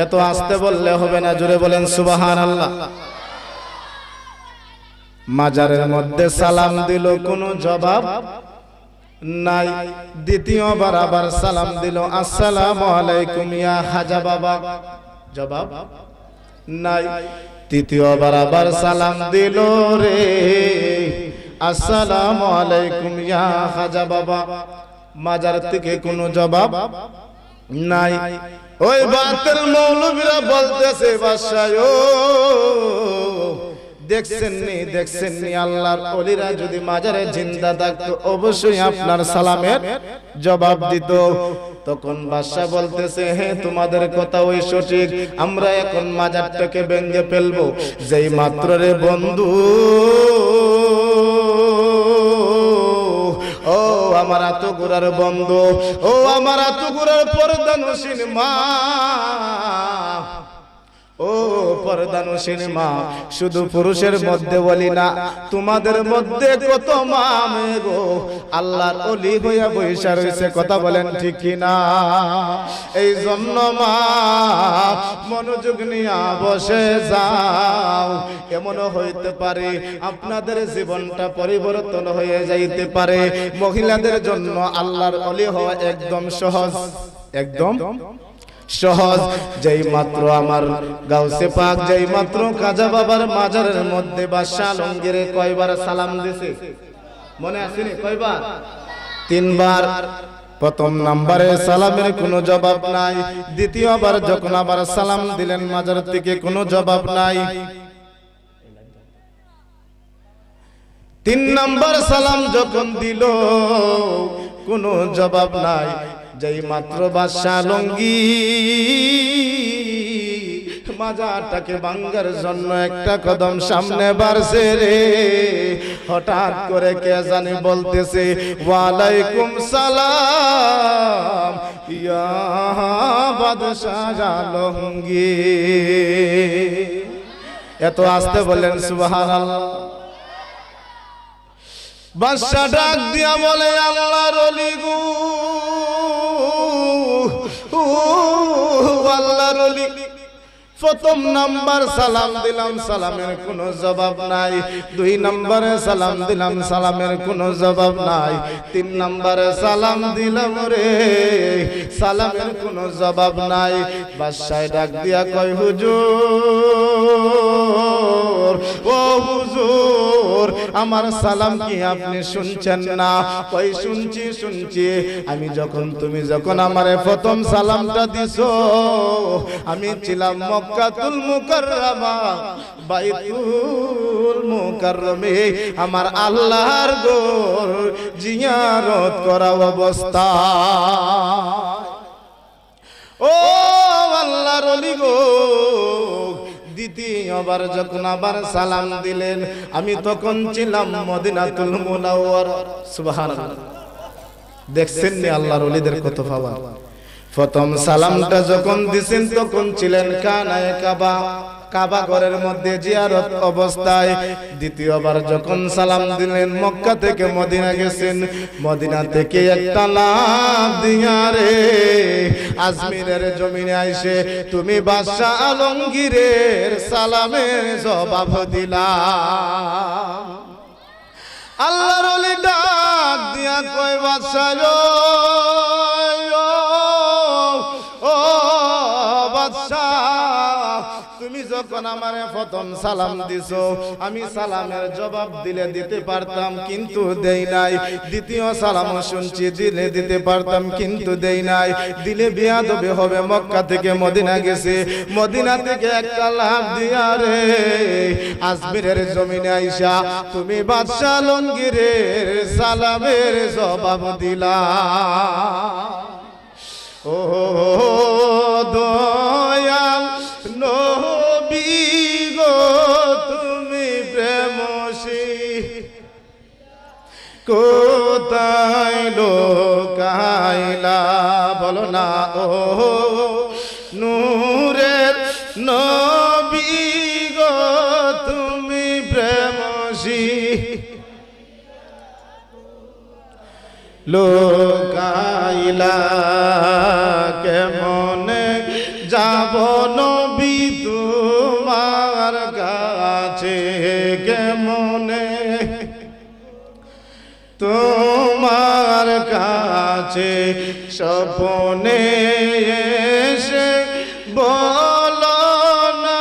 এত আস্তে বললে হবে না, জোরে বলেন সুবহানাল্লাহ। মাজারের মধ্যে সালাম দিল, কোনো জবাব নাই। দ্বিতীয়বার আবার সালাম দিল, আসসালামু আলাইকুম ইয়া খাজা বাবা, জবাব নাই। তৃতীয়বার আবার সালাম দিল রে, আসসালামু আলাইকুম ইয়া খাজা বাবা, মাজার থেকে কোনো জবাব নাই। ওই বাতের মৌলবীরা বলতেছে, বাদশা ও দেখছেন নি আল্লাহর ওলিরা যদি মাজারে জিন্দা থাকতো অবশ্যই আপনার সালামের জবাব দিত। তখন বাদশা বলতেছে, হ্যাঁ তোমাদের কথা ওই সঠিক, আমরা এখন মাজারটাকে ভেঙে ফেলবো। যেই মাত্র রে বন্ধু, ও আমার আতগুরার বন্ধু, ও আমার আতগুরার পর্দানসীন মা, ও পর্দানসীন মা, শুধু পুরুষের মধ্যে বলি না, তোমাদের মধ্যে কত মা গো আল্লাহর ওলি হইয়া বইসা রইছে, কথা বলেন ঠিক কিনা? এই জন্য মা মনোযোগ নিয়ে বসে যাও। এমনও হইতে পারে আপনাদের জীবনটা পরিবর্তন হয়ে যাইতে পারে। মহিলাদের জন্য আল্লাহর ওলি হওয়া একদম সহজ, একদম সহজ। যেই মাত্র আমার গাউসে পাক, যেই মাত্র খাজা বাবার মাজারের মধ্যে বাদশা আলমগীরে কয়বার সালাম দিছে মনে আছে নি? কয়বার? 3 বার। প্রথম নম্বরে সালামের কোনো জবাব নাই। দ্বিতীয়বার যখন আবার সালাম দিলেন মাজার থেকে, কোনো জবাব নাই। 3 নম্বর সালাম যখন দিল, কোনো জবাব নাই। যেই মাত্র বাদশা আলমগীর মাজারটাকে ভাঙার জন্য একটা কদম সামনে বাড়ছে রে, হঠাৎ করে কে জানি বলতেছে, ওয়ালাইকুম সালাম ইয়া বাদশা আলমগীর। এত আস্তে বলেন সুবহানাল্লাহ। বাদশা ডাক দিয়া বলে, আল্লাহর ওলি গো, আল্লাহর ওলি, প্রথম নাম্বার সালাম দিলাম, সালামের কোনো জবাব নাই। 2 নম্বরে সালাম দিলাম, সালামের কোনো জবাব নাই। 3 নম্বরে সালাম দিলাম রে, সালামের কোনো জবাব নাই। বাদশাহ ডাক দিয়া কয়, হুজুর, ও হুজুর, আমার সালাম কি আপনি শুনছেন না? কই শুনছি। আমি তুমি যখন আমারে প্রথম সালামটা দিছো, আমি ছিলাম মক্কাতুল মুকাররমা, বাইতুল মুকাররমে, আমার আল্লাহর ঘর জিয়ারত করা অবস্থা। ও আল্লাহর ওলি গো, দ্বিতীয়বার যখন আবার সালাম দিলেন, আমি তখন ছিলাম মদিনাতুল মুনাওয়ারা। সুবহানাল্লাহ। দেখছেন নি আল্লাহর ওলিদের কত পাওয়ার। প্রথম সালামটা যখন দিছেন তখন ছিলেন কানায়ে কাবা, কাবা ঘরের মধ্যে জিয়ারত অবস্থায়। দ্বিতীয়বার যখন সালাম দিলেন, মক্কা থেকে মদিনা গেছেন, মদিনা থেকে একটা লাভ দিয়া রে আজমিরের জমিনে আইসে তুমি বাদশা আলমগীরের সালামের জবাব দিলা। আল্লাহর ওলি ডাক দিয়া কয়, বাদশা ও বাদশা, তুমি যখন আমারে প্রথম সালাম দিছো, আমি সালামের জবাব দিতে পারতাম, কিন্তু দেই নাই। দ্বিতীয় সালামও শুনছি, দিতে পারতাম, কিন্তু দেই নাই। দিলে বিয়াদবি হবে। মক্কা থেকে মদিনা গেছে, মদিনা থেকে একটা লাভ দিয়া রে আজমিরের জমিনে আইসা তুমি বাদশা আলমগীরের সালামের জবাব দিলা। ও দয়াল নবী গো, তুমি প্রেমসী কোথায় লোকাইলা, বলো না ও নূরের নবী গো, তুমি প্রেমসী লোকাইলা, কেমনে যাব নবী তোমার কাছে, কেমন মনে তোমার কাছে স্বপ্নে এসে বলো না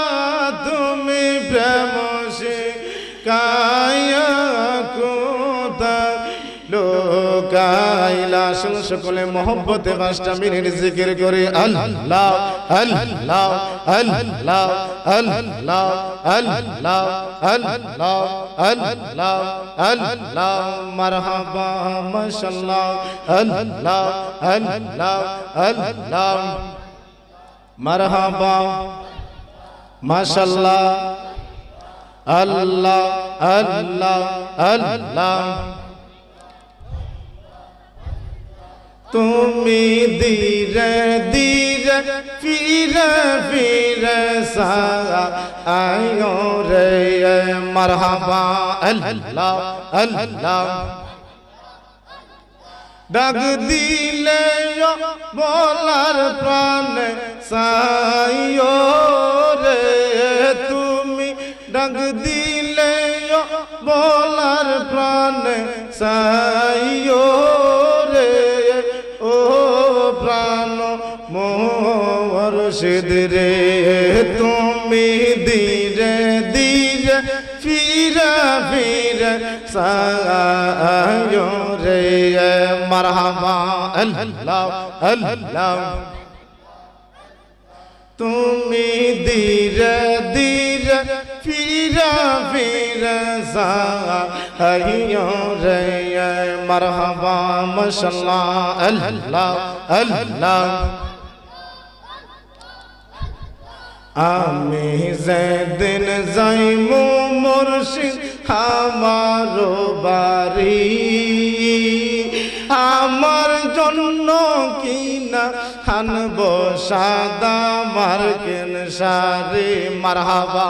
তুমি প্রেম শিখায়া কোথায় লোকাইলা। সকলে মোহব্বতে 5টা মিনিট জিকির করে আল্লাহ আল্লাহ আল্লাহ আল্লাহ আল্লাহ আল্লাহ আল্লাহ আল্লাহ মারহাবা মাশাআল্লাহ আল্লাহ আল্লাহ আল্লাহ মারহাবা মাশাআল্লাহ আল্লাহ আল্লাহ আল্লাহ। তুমি ধীরে ধীরে ফিরে ফিরে আয়ো রে মারহাবা আল্লাহ আল্লাহ। ডাক দিলে বলার প্রাণে সাইও রে তুমি ডাক দিলে বলার প্রাণে সাইও রে ও প্রাণ মুর্শিদ রে তুমি ধীরে ধীরে ফিরে ফিরে সায়ো রে মারহাবা আল্লাহ আল্লাহ। তুমি ধীরে ধীরে ফিরে ফিরে সায়ো রে মারহাবা মাশাআল্লাহ আল্লাহ আল্লাহ। আমি যেদিন যাইমু মুর্শিদ আমার বাড়ি আমার জন্য কিনা খানব সাদা মার্কেন শাড়ি মারহাবা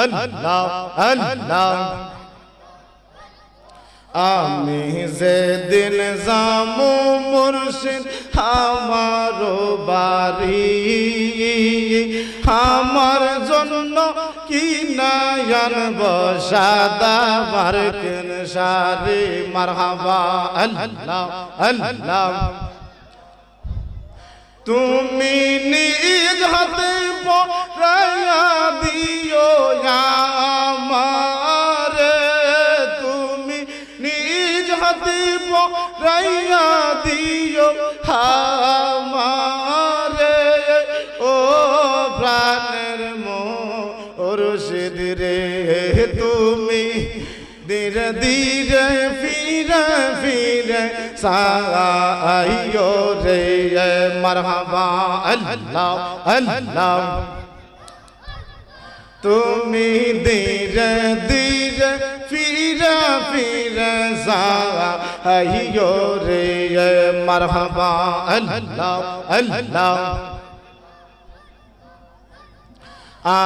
আল্লাহ আল্লাহ। আমি যেদিন যামু মুর্শিদ আমার বাড়ি আমার জন্য কিনা আনব সাদা মার্কেন শাড়ি মারহাবা আল্লাহ আল্লাহ। তুমি নিজ হাতে পরাইয়া দিও আমারে তুমি নিজ হাতে পরাইয়া দিও আমারে ও প্রাণের মুর্শিদ রে তুমি ধীরে ধীরে ফিরে ফিরে সায়ো রে মারহাবা আল্লাহ আল্লাহ। তুমি ধীরে ধীরে ফিরে ফিরে সায়ো রে মারহাবা আল্লাহ আল্লাহ।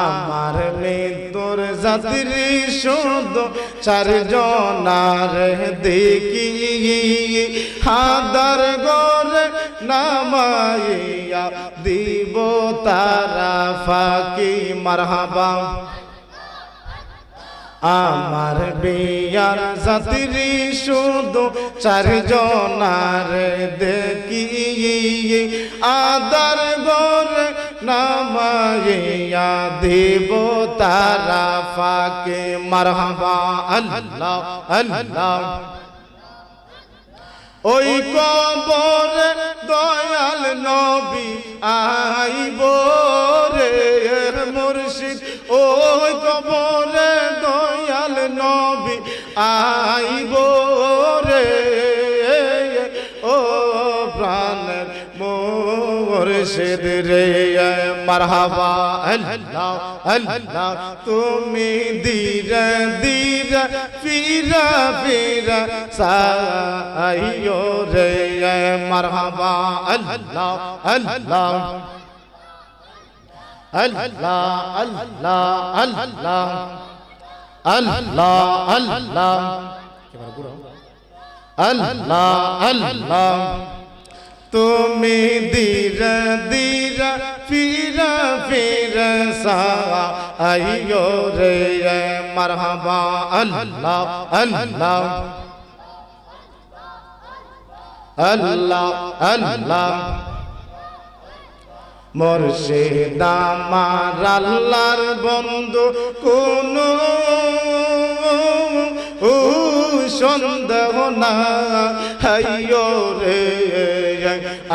আমার মৃত্যুর যাত্রী শুধু 4 জনার দেখি হাদার গরে নামাইয়া দিব তারা ফাঁকি মারহাবা। আমার বিয়ার যাত্রী শুধু 4 জনার দেখি আদার গরে নামাইয়া দেব তারা ফাঁকে মারহাবা আল্লাহ আল্লাহ। ওই কবরে দয়াল নবী আইব রে মুর্শিদ ওই কবরে দয়াল নবী আইব রে ও প্রাণের মুর্শিদ রে মারহাবা আল্লাহ আল্লাহ। তুমি ধীরে ধীরে ফিরে ফিরে সায়ো রে মারহাবা আল্লাহ আল্লাহ আল্লাহ আল্লাহ আল্লাহ আল্লাহ আল্লাহ আল্লাহ আল্লাহ। তুমি ধীরে ধীরে ফিরে ফিরে আইয়ো রে মারহাবা আল্লাহ আল্লাহ আল্লাহ আল্লাহ মুর্শিদ আমার আল্লাহর বন্ধু কোন সন্দেহ না হাইয়ো রে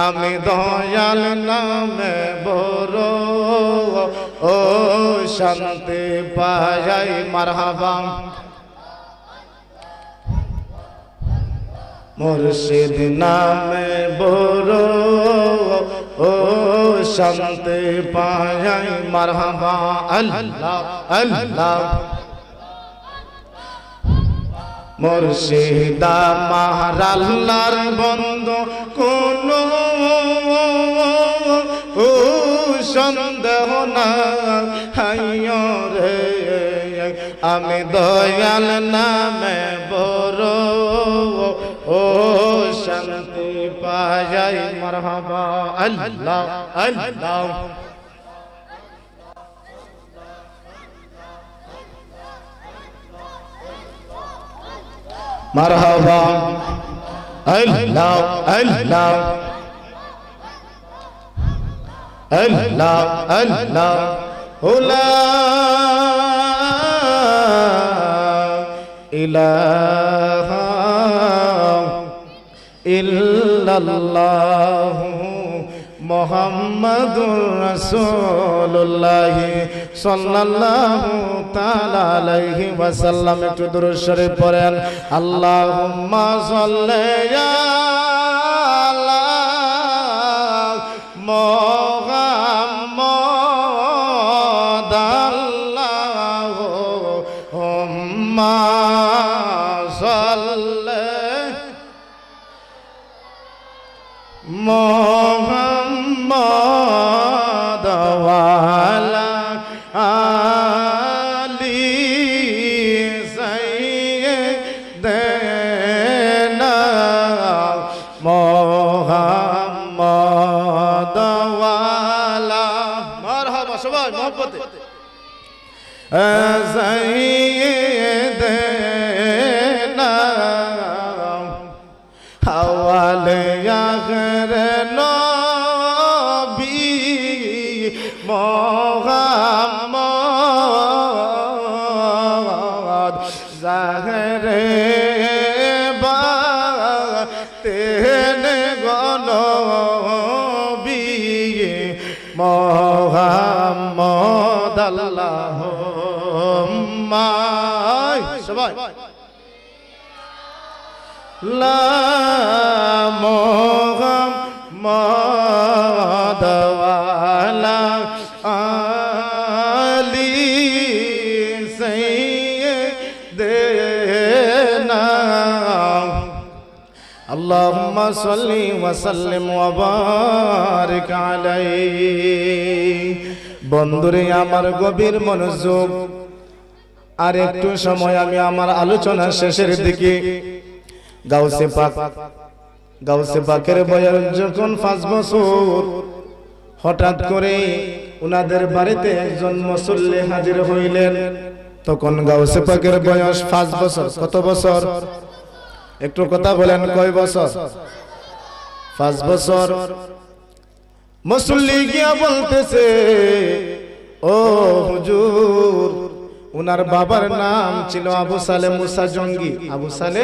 আমি দয়াল নামে বড় ও শান্তি পাই মারহাবা মুর্শিদ নামে বড় ও শান্তি পাই মারহাবা আল্লাহ আল্লাহ মুর্শিদ আমার আল্লাহর বন্ধু কোন সন্দেহ না হাইয়ো রে আমি দয়াল নামে বড় ও শান্তি পাই মারহাবা আল্লাহ আল্লাহ মারহাবা আল্লাহ আল্লাহ আল্লাহ আল্লাহ লা ইলাহা ইল্লাল্লাহ মুহাম্মাদুর রাসূলুল্লাহ সাল্লাল্লাহু তাআলা আলাইহি ওয়াসাল্লাম একটু দুরূদ শরীফ পড়েন আল্লাহুম্মা সাল্লি আলা মুহাম্মাদ আল্লাহুম্মা সাল্লি মুহাম্মাদ ওয়া আলা আলি সাইয়্যিদিনা মুহাম্মাদ ওয়া আলা মারহাবা সবাই মোহব্বতে সাইয়্যিদিনা হাওয়ালে আখির নবী মুহাম্মদ জাহরে বাতেন গনবী মুহাম্মদ আল্লাহুম্মা সবাই লা মুহাম্মাদ ওয়া আলা আলি সাইয়্যিদিনা আল্লাহুম্মা সাল্লি ওয়া সাল্লিম ওয়া বারিক আলাইহি বন্ধুরে আমার গভীর মনোযোগ আর একটু সময় আমি আমার আলোচনা শেষের দিকে গাউসে পাকের বয়স যখন 5 বছর হঠাৎ করে উনাদের বাড়িতে একজন মুসল্লি হাজির হইলেন তখন গাউসে পাকের বয়স 5 বছর কত বছর একটু কথা বলেন কয় বছর 5 বছর মুসল্লি গিয়া বলতেছে ও হুজুর উনার বাবার নাম ছিল আবু সালে মুসা জঙ্গি আবু সালে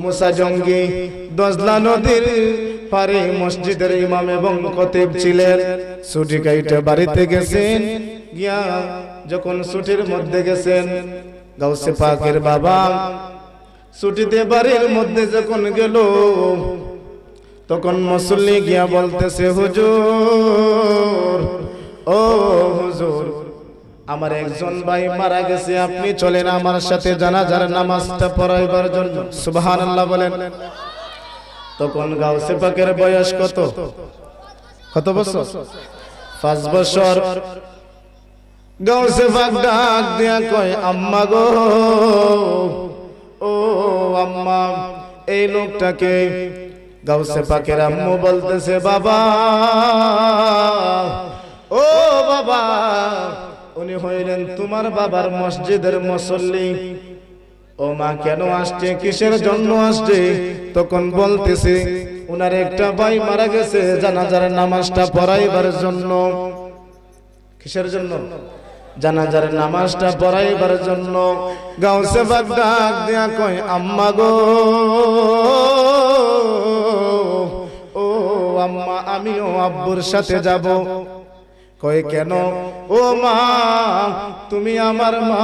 মুসা জঙ্গি দজলা নদীর পারে মসজিদের ইমাম এবং খতিব ছিলেন ছুটি কাইটে বাড়িতে গেছেন গিয়া যখন ছুটির মধ্যে গেছেন গাউসে পাকের বাবা ছুটিতে বাড়ির মধ্যে যখন গেল তখন মুসল্লি গিয়া বলতেছে হুজুর ও হুজুর আমার একজন ভাই মারা গেছে আপনি চলেন আমার সাথে জানাজার নামাজটা পড়াইবার জন্য সুবহানাল্লাহ বলেন তখন গাউসে পাকের বয়স কত বছর 5 বছর গাউসে পাক ডাক দিয়া কয় আম্মা গো ও আম্মা এই লোকটাকে গাউসে পাকের আম্মু বলতেছে, বাবা ও বাবা, উনি হইলেন তোমার বাবার মসজিদের মুসল্লি। ও মা, কেন আসছে, কিসের জন্য আসছে? তখন বলতেছে উনার একটা ভাই মারা গেছে, জানাজার নামাজটা পড়াইবার জন্য। কিসের জন্য? জানাজার নামাজটা পড়াইবার জন্য। গাউসে পাক ডাক দিয়া কয়, আম্মা গো, ও আম্মা, আমিও আব্বুর সাথে যাব। কয় কেন? ও মা, তুমি আমার মা,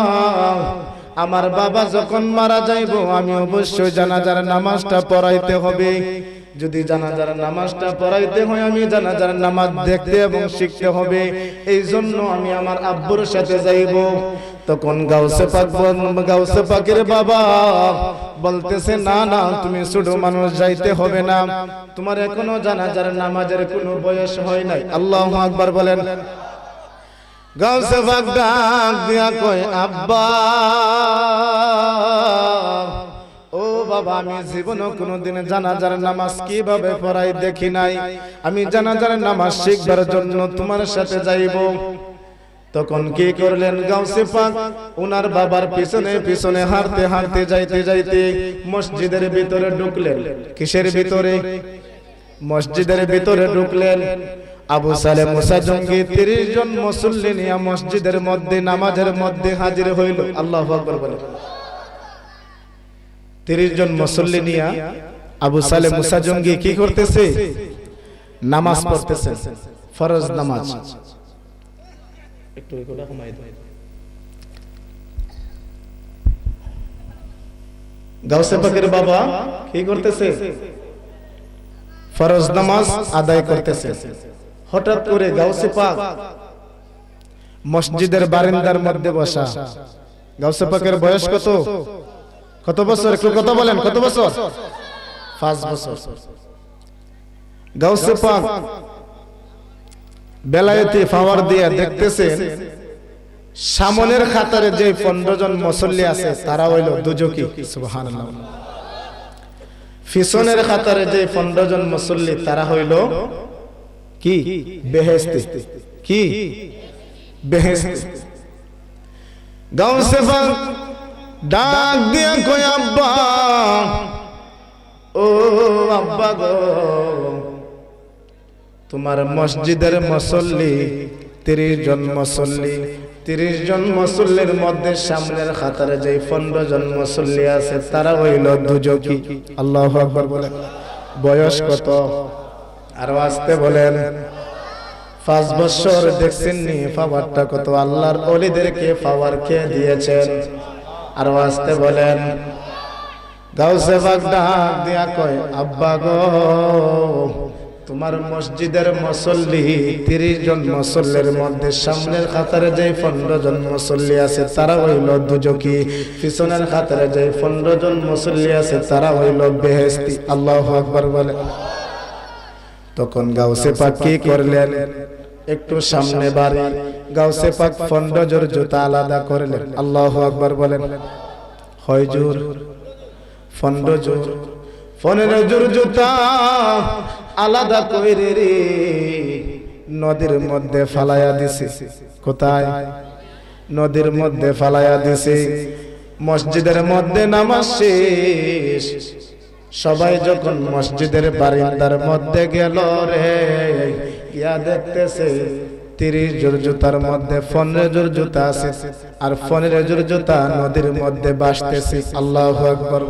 আমার বাবা যখন মারা যাইব আমি অবশ্যই জানাজার নামাজটা পড়াইতে হবে। যদি জানাজার নামাজটা পড়াইতে হয় আমি জানাজার নামাজ দেখতে এবং শিখতে হবে, এই জন্য আমি আমার আব্বুর সাথে যাইব। তখন গাউসে পাকের বাবা বলতেছে, না না, তুমি ছোট মানুষ, যাইতে হবে না, তোমার এখনো জানাজার নামাজের কোনো বয়স হয় নাই। আল্লাহু আকবার বলেন। গাউসে পাক ডাক দিয়া কয়, আব্বা ও বাবা, আমি জীবনে কোনোদিন জানাজার নামাজ কিভাবে পড়াই দেখি নাই, আমি জানাজার নামাজ শিখবার জন্য তোমার সাথে যাইব। তখন কি করলেন গাউসে পাক? উনার বাবার পিছনে পিছনে হাঁটতে হাঁটতে যাইতে যাইতে মসজিদের ভিতরে ঢুকলেন। কিসের ভিতরে? মসজিদের ভিতরে ঢুকলেন। আবু সালেহ মুসা জঙ্গি 30 জন মুসল্লি নিয়ে মসজিদের মধ্যে নামাজের মধ্যে হাজির হইল। আল্লাহু আকবার বলেন। 30 জন মুসল্লি নিয়ে আবু সালেহ মুসা জঙ্গি কি করতেছে? নামাজ পড়তেছে, ফরজ নামাজ। একটু এগুলা কমাই দাও। গাউসে পাকের বাবা কি করতেছে? ফরজ নামাজ আদায় করতেছে। হঠাৎ করে গাউসে পাক মসজিদের বারান্দার মধ্যে বসা। গাউসে পাকের বয়স কত? কত বছর? একটু কথা বলেন, কত বছর? 5 বছর। গাউসে পাক বেলায়েতি পাওয়ার দিয়ে দেখতেছেন সামনের কাতারে যে 15 জন মুসল্লি আছে তারা হইল দুজকি। সুবহানাল্লাহ। পিছনের কাতারে যে 15 জন মুসল্লি তারা হইল কি? বেহেশতি। কি? বেহেশতি। গাউসে পাক ডাক দিয়া কই, আব্বা ও আব্বা গো, তোমার মসজিদের মুসল্লি 30 জন মুসল্লি, 30 জন মুসল্লির মধ্যে সামনের কাতারে যে 15 জন মুসল্লি আছে তারা হইল দুজকি। আল্লাহু আকবার বলেন। বয়স কত? আর আসতে বলেন। 5 বছর। দেখছেন নি পাওয়ারটা কত? আল্লাহর ওলিদেরকে পাওয়ার কে দিয়েছেন? আর আসতে বলেন। গাউসে পাক ডাক দিয়া কয়, আব্বা গো, তোমার মসজিদের মুসল্লি 30 জন মুসল্লির মধ্যে সামনের কাতারে যে 15 জন মুসল্লি আছে তারা হইল দুজকি, পিছনের কাতারে যে 15 জন মুসল্লি আছে তারা হইল বেহেশতি। আল্লাহু আকবার বলে। তখন গাউসে পাক কি করলেন? একটু সামনে বাড়ি গাউসে পাক 15 জোর জুতা আলাদা করলেন। আল্লাহু আকবার বলেন। হয় জোর? 15 জোর। 15 জোর জুতা আলাদা কইরে রে নদীর মধ্যে ফালাইয়া দিছে। কোথায়? নদীর মধ্যে ফালাইয়া দিছে। মসজিদের মধ্যে নামাজ শেষ। সবাই যখন মসজিদের বারান্দার মধ্যে গেল রে, ইয়া দেখতেছে 30 জোড় জুতার মধ্যে 15 জোড় জুতা আছে, আর 15 জোড় জুতা নদীর মধ্যে ভাসতেছে। আল্লাহু আকবার।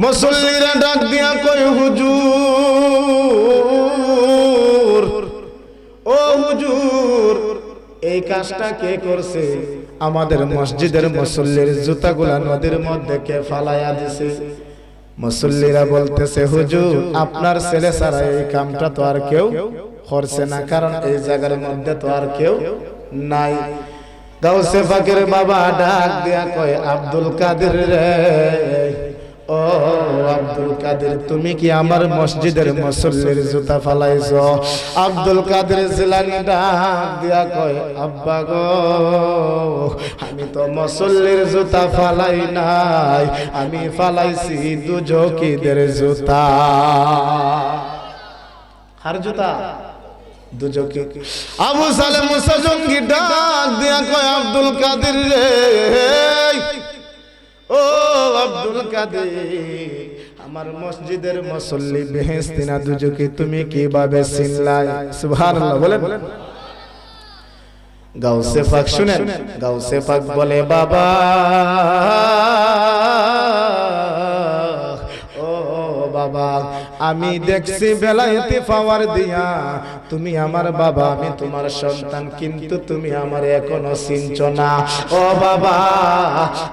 মুসল্লিরা ডাক দিয়া কয়, হুজুর, ও হুজুর, এই কাজটা কে করছে? আমাদের মসজিদের মুসল্লির জুতাগুলা নদীর মধ্যে কে ফালাইয়া দিছে? মুসল্লিরা বলতেছে, হুজুর, আপনার ছেলে ছাড়া এই কামটা তো আর কেউ করছে না, কারণ এই জায়গার মধ্যে তো আর কেউ নাই। গাউসে পাকের বাবা ডাক দিয়া কয়, আব্দুল কাদের রে, ও ও আব্দুল কাদের, তুমি কি আমার মসজিদের মুসল্লির জুতা ফালাইছো? আব্দুল কাদের জিলানী ডাক দিয়া কয়, আব্বা গো, আমি তো মুসল্লির জুতা ফালাই নাই, আমি ফালাইছি দুজকিদের জুতা। আর জুতা দুজকি। আবু সালেম মুসা জঙ্গি ডাক দিয়া কয়, আব্দুল কাদের রে, ও আব্দুল কাদের, আমার মসজিদের মুসল্লি বেহেশতি না দুজকি, তুমি কিভাবে চিনলাই? সুবহানাল্লাহ বলেন। গাউসে পাক শুনেন, গাউসে পাক বলে, বাবা বাবা, আমি দেখছি বেলায়েতি পাওয়ার দিয়া তুমি আমার বাবা, আমি তোমার সন্তান, কিন্তু তুমি আমার এখনো চিনছো না। ও বাবা,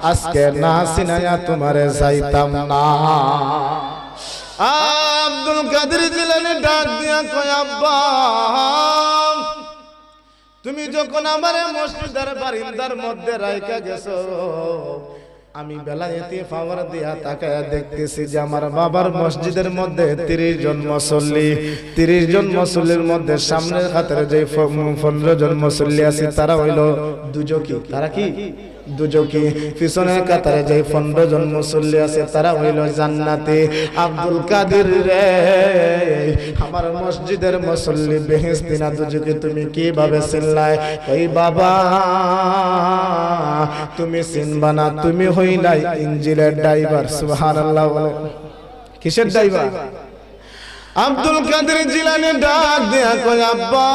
আজকে না চিনায়া তোমারে যাইতাম না। আব্দুল কাদের জিলানী ডাক দিয়া কয়, আব্বা, তুমি যখন আমার মসজিদের বারিন্দার মধ্যে রাইখা গেছো, আমি বেলায়েতি পাওয়ার দিয়া তাকায়া দেখতেছি যে আমার বাবার মসজিদের মধ্যে 30 জন মুসল্লি, 30 জন মুসল্লির মধ্যে সামনের কাতারে যে 15 জন মুসল্লি আছে তারা হইল দুজকি। তারা কি? দুজকি। পিছনের কাতারে যে 15 জন মুসল্লি আছে তারা হইল জান্নাতে। আব্দুল কাদের রে, আমার মসজিদের মুসল্লি বেহেশতি না দুজকি, তুমি কিভাবে চিনলাই? ওই বাবা, তুমি চিনবা না, তুমি হইলাই ইঞ্জিনের ড্রাইভার। সুবহানাল্লাহ বলে। কিসের ড্রাইভার? আব্দুল কাদের জিলানী ডাক দিয়া কয়, আব্বা,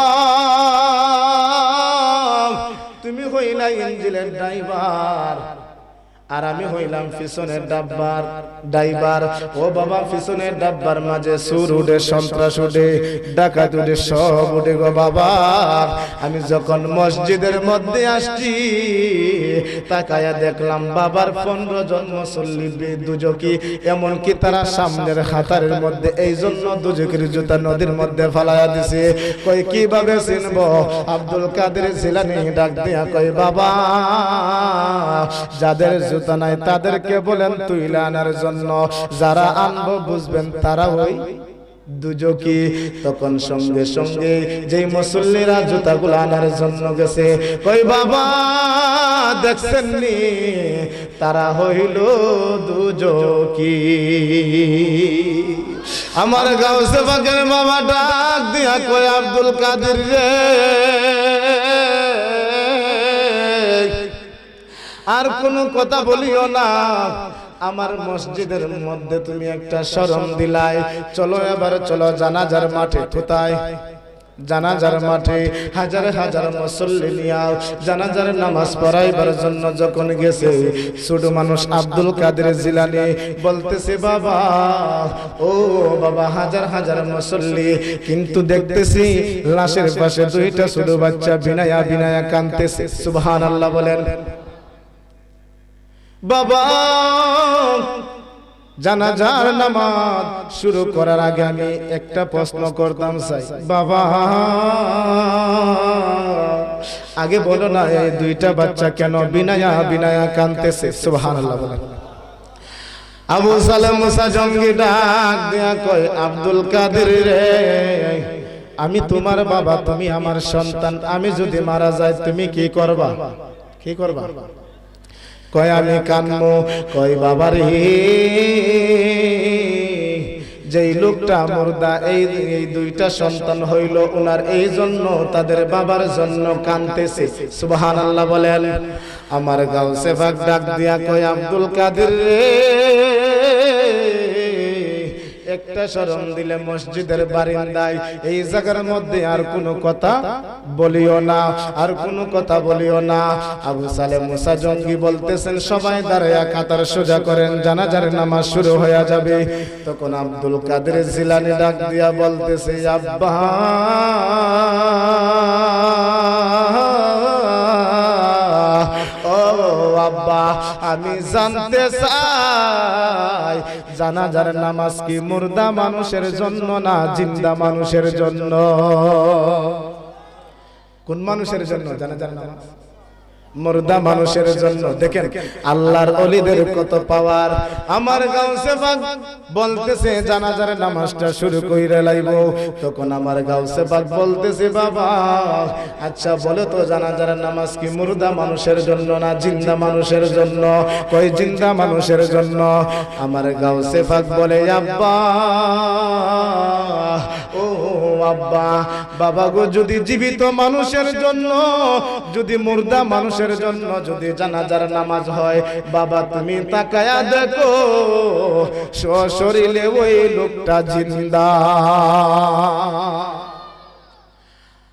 তুমি হইলাই ইঞ্জিনের ড্রাইভার, আর আমি হইলাম পিছনের ডাব্বার ড্রাইভার। ও বাবা, পিছনের ডাব্বার মাঝে সুর উঠে, সন্ত্রাস উঠে, ডাকাত উঠে, সব উঠে গো বাবা। আমি যখন মসজিদের মধ্যে আসছি, তাকায়া দেখলাম বাবার 15 জন মুসল্লি দুজকি, এমনকি তারা সামনের খাতারের মধ্যে, এই জন্য দুজকির জুতা নদীর মধ্যে ফালাইয়া দিছে। কই কিভাবে চিনবো? আব্দুল কাদের জিলানী ডাক দিয়া কই, বাবা, যাদের জুতা নাই তাদেরকে বলেন তুইলা আনার জন্য, যারা আনবো বুঝবেন তারা ওই দুজকি। তখন সঙ্গে সঙ্গে যেই মুসল্লিরা জুতাগুলো আনার জন্য গেছে, কই বাবা, দেখছেন নি, তারা হইল দুজকি। আমার গাউসে পাকের বাবা ডাক দিয়া কই, আব্দুল কাদের রে, আর কোনো কথা বলিও না, আমার মসজিদের মধ্যে তুমি একটা শরম দিলাই। চলো এবার চলো জানাজার মাঠে। কোথায়? জানাজার মাঠে। হাজার হাজার মুসল্লি নিয়া জানাজার নামাজ পড়াইবার জন্য যখন গেছে, ছোট মানুষ আব্দুল কাদের জিলানী বলতেছে, বাবা, ও বাবা, হাজার হাজার মুসল্লি, কিন্তু দেখতেছি লাশের পাশে 2টা ছোট বাচ্চা বিনায়া বিনায়া কাঁদতেছে। সুবহানাল্লাহ বলেন। বাবা, জানাজার নামাজ শুরু করার আগে আমি একটা প্রশ্ন করতাম চাই, বাবা, আগে বলো না এই 2টা বাচ্চা কেন বিনায়া বিনায়া কাঁদতেছে? সুবহানাল্লাহ বলেন। আবু সালেম মুসা জঙ্গি ডাক দিয়া কয়, আব্দুল কাদের রে, আমি তোমার বাবা, তুমি আমার সন্তান, আমি যদি মারা যাই তুমি কি করবা? কি করবা? কয় আমি কানবো। কয় বাবা রে, যেই লোকটা মুর্দা, এই 2টা সন্তান হইল ওনার, এই জন্য তাদের বাবার জন্য কাঁদতেছে। সুবহানাল্লাহ বলেন। আমার গাউসে পাক ডাক দিয়া কয়, আব্দুল কাদের রে, একটা শরম দিলে মসজিদের বারিন্দায়, এই জায়গার মধ্যে আর কোনো কথা বলিও না, আর কোনো কথা বলিও না। আবু সালেম মুসা জঙ্গি বলতেছেন, সবাই দাঁড়ায়া কাতার সোজা করেন, জানাজার নামাজ শুরু হয়ে যাবে। তখন আব্দুল কাদের জিলানী ডাক দিয়া বলতেছে, আব্বা, ও আব্বা, আমি জানতে চাই জানাজার নামাজ কি মুর্দা মানুষের জন্য না জিন্দা মানুষের জন্য? কোন মানুষের জন্য জানাজার নামাজ? মুর্দা মানুষের জন্য। দেখেন আল্লাহর ওলিদের কত পাওয়ার। আমার গাউসে পাক বলতেছে জানাজার নামাজটা শুরু কইরা লাইব, তখন আমার গাউসে পাক বলতেছে বাবা আচ্ছা বলো তো জানাজার নামাজ কি মুর্দা মানুষের জন্য না জিন্দা মানুষের জন্য? কই জিন্দা মানুষের জন্য। আমার গাউসে পাক বলে আব্বা ও আব্বা, বাবা গো যদি জীবিত মানুষের জন্য, যদি মুর্দা মানুষের জন্য যদি জানাজার নামাজ হয়, বাবা তুমি তাকায়া দেখো সশরীরে ওই লোকটা জিন্দা।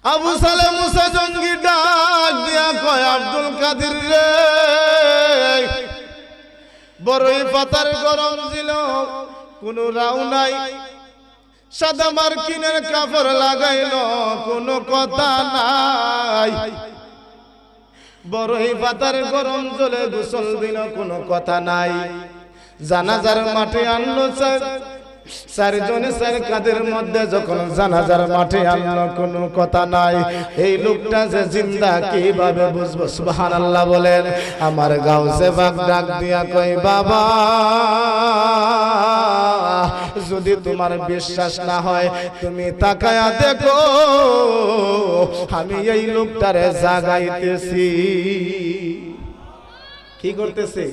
আবু সালে মুসা জঙ্গি ডাক দিয়া কয় আব্দুল কাদের রে, বড়ই পাতার গরম ছিল, কোনো রাও নাই, সাদা মার্কিনের কাপড় লাগাইলো, কোনো কথা নাই। বড়ই পাতার গরম জলে গোসল দিল, কোনো কথা নাই। জানাজার মাঠে আনলো চারজনে চার কাদের মধ্যে যখন জানাজার মাঠে আনলো, কোনো কথা নাই। এই লোকটা যে জিন্দা কিভাবে বুঝবো? সুবহানাল্লাহ বলেন। আমার গাউসে পাক ডাক দিয়া কয় বাবা যদি তোমার বিশ্বাস না হয় তুমি তাকায়া দেখো, আমি এই লোকটারে জাগাইতেছি। কি করতেছে?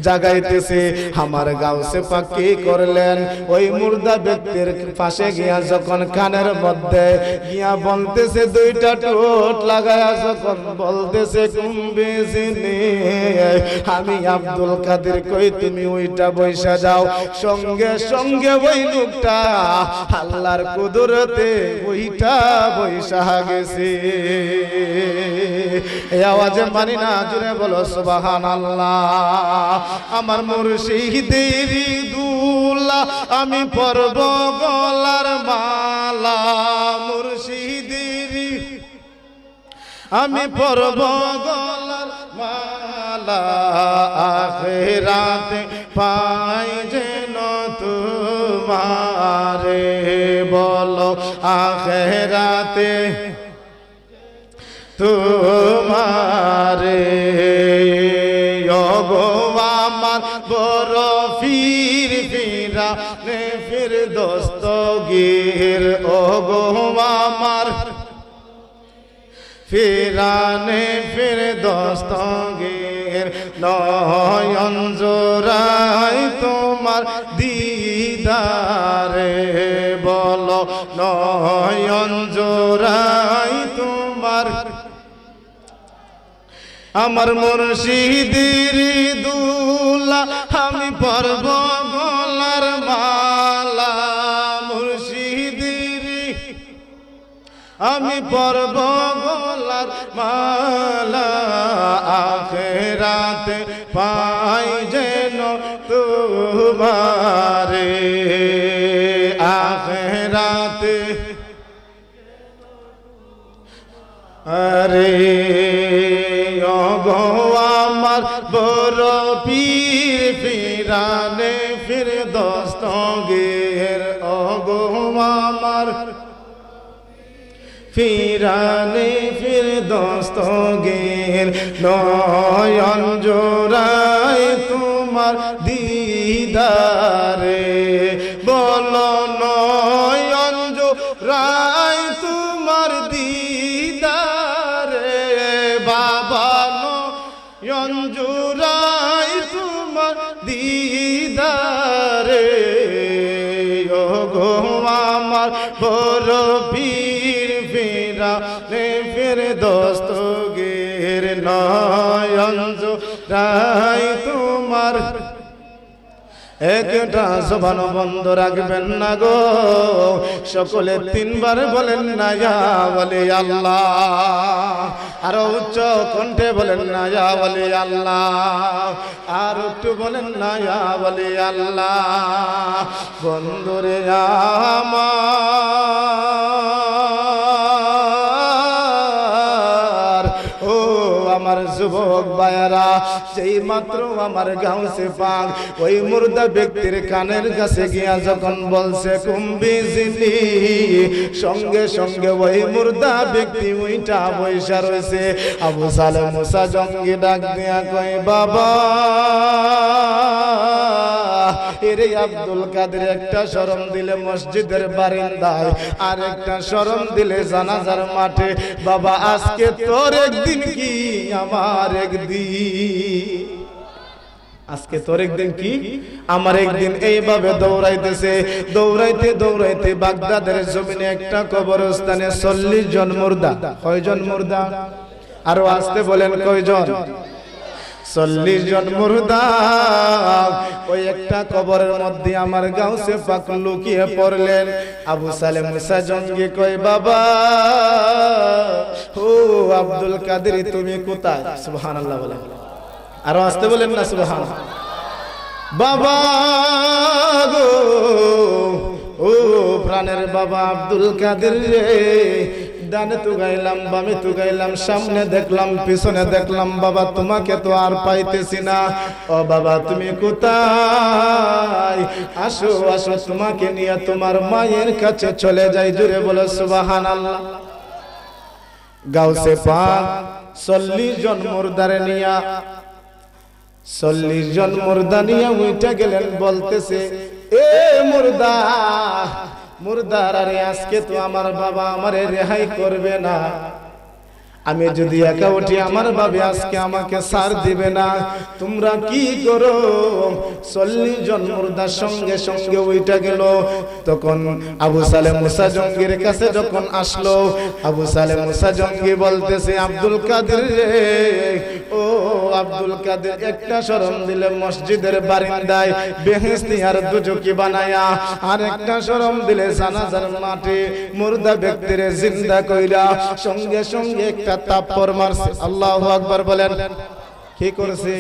জাগাইতেছে। আমার গাউসে পাক কি করলেন? ওই মুর্দা ব্যক্তির পাশে গিয়া যখন কানের মধ্যে গিয়া বলতেছে, দুইটা ঠোঁট লাগায়া যখন বলতেছে কুম্বিজিনি আমি আব্দুল কাদের কই তুমি ওইটা বৈশা যাও। সঙ্গে সঙ্গে ওই লোকটা আল্লাহর কুদরতে ওইটা বৈশা গেছে। এই আওয়াজে মানি না, জুড়ে বলো সুবহানাল্লাহ। আমার মুর্শিদের দুলা আমি পরব গলার মালা, মুর্শিদের আমি পরব গলার মালা, আখিরাতে পাই যেন তোমারে, বলো আখিরাতে তোমারে। আমার বড় ফির ফিরা নে ফির দস্তগীর, ও গো আমার ফিরানে ফির দস্তগীর, নয়ন জোড়াই তোমার দিদারে, বলো নয়ন জোড়াই তোমার। আমার মুর্শিদের দুলা আমি পরব গলার মালা, মুর্শিদের আমি পরব গলার মালা, আখিরাতে পাই যেন তোমারে, আখিরাতে আরে আমার বড় পীর ফিরানে ফির দস্তগীর, ও গো আমার ফিরানে ফির দস্তগীর, নয়ন জোড়াই তোমার দিদারে, বলো নয়ন জোড়াই তোমার দিদারে, বাবা নয়ন জোড়াই তোমার দিদারে, ও গো আমার বড় পীর ফিরানে ফির দস্তগীর, নয়ন জোড়াই তোমার। একটা জবান বন্ধ রাখবেন না গো, সকলে তিনবার বলেন না ইয়া ওয়ালি আল্লাহ, আরো উচ্চ কণ্ঠে বলেন না ইয়া ওয়ালি আল্লাহ, আর একটু বলেন না ইয়া ওয়ালি আল্লাহ। বন্ধুরে আমার ও আমার যুবক ভাইয়েরা, যেই মাত্র আমার গাউসে পাক ওই মুর্দা ব্যক্তির কানের কাছে গিয়া যখন বলছে কুম্বি জিনি, সঙ্গে সঙ্গে ওই মুর্দা ব্যক্তি ওইটা বৈশা রয়েছে। আবু সালেহ মুসা জঙ্গি ডাক দিয়া কই বাবা এরে আব্দুল কাদের, একটা শরম দিলে মসজিদের বারান্দায়, আর একটা শরম দিলে জানাজার মাঠে। বাবা আজকে তোর একদিন কি আমার একদিন, আজকে তোর একদিন কি আমার একদিন। এইভাবে দৌড়াইতেছে, দৌড়াইতে দৌড়াইতে বাগদাদের জমিনে একটা কবরস্থানে 40 জন মুর্দা। কয়জন মুর্দা? আরো আসতে বলেন কয়জন? 40 জন মুর্দা ওই একটা কবরের মধ্যে আমার গাউসে পাক লুকিয়ে পড়লেন। আবু সালেহ মুসা জঙ্গি কয় বাবা ও আব্দুল কাদের তুমি কোথায়? সুবহানাল্লাহ বলেন, আরো আসতে বলেন না সুবহানাল্লাহ। বাবা গো ও প্রাণের বাবা আব্দুল কাদের রে, ডানে তো গাইলাম, বামে তো গাইলাম, সামনে দেখলাম, পিছনে দেখলাম, বাবা তোমাকে তো আর পাইতেছি না। ও বাবা তুমি কোথায়? আসো আসো তোমাকে নিয়ে তোমার মায়ের কাছে চলে যাই। জোরে বলো সুবহানাল্লাহ। গাউসে পাক 40 জন মুর্দারে নিয়া, 40 জন মুর্দা নিয়ে উইটা গেলেন। বলতেছে এ মুর্দা মুর্দার, আরে আজকে তো আমার বাবা আমারে রেহাই করবে না। আমি যদি একা উঠি আমার বাবা আজকে আমাকে ছাড় দিবে না। তোমরা কি করো? 40 জন মুর্দার সঙ্গে সঙ্গে ওইটা গেল। তখন আবু সালেহ মুসা জঙ্গির কাছে যখন আসলো, আবু সালেহ মুসা জঙ্গি বলতেছে আব্দুল কাদের রে, ও আব্দুল কাদের, একটা শরম দিলে মসজিদের বারান্দায় বেহেশতি আর দুজকি বানায়া, আর একটা শরম দিলে জানাজার মাঠে মুর্দা ব্যক্তিরে জিন্দা কইরা সঙ্গে সঙ্গে একটা তাপ্পর মারছে। আল্লাহু আকবার বলেন। কি করছে?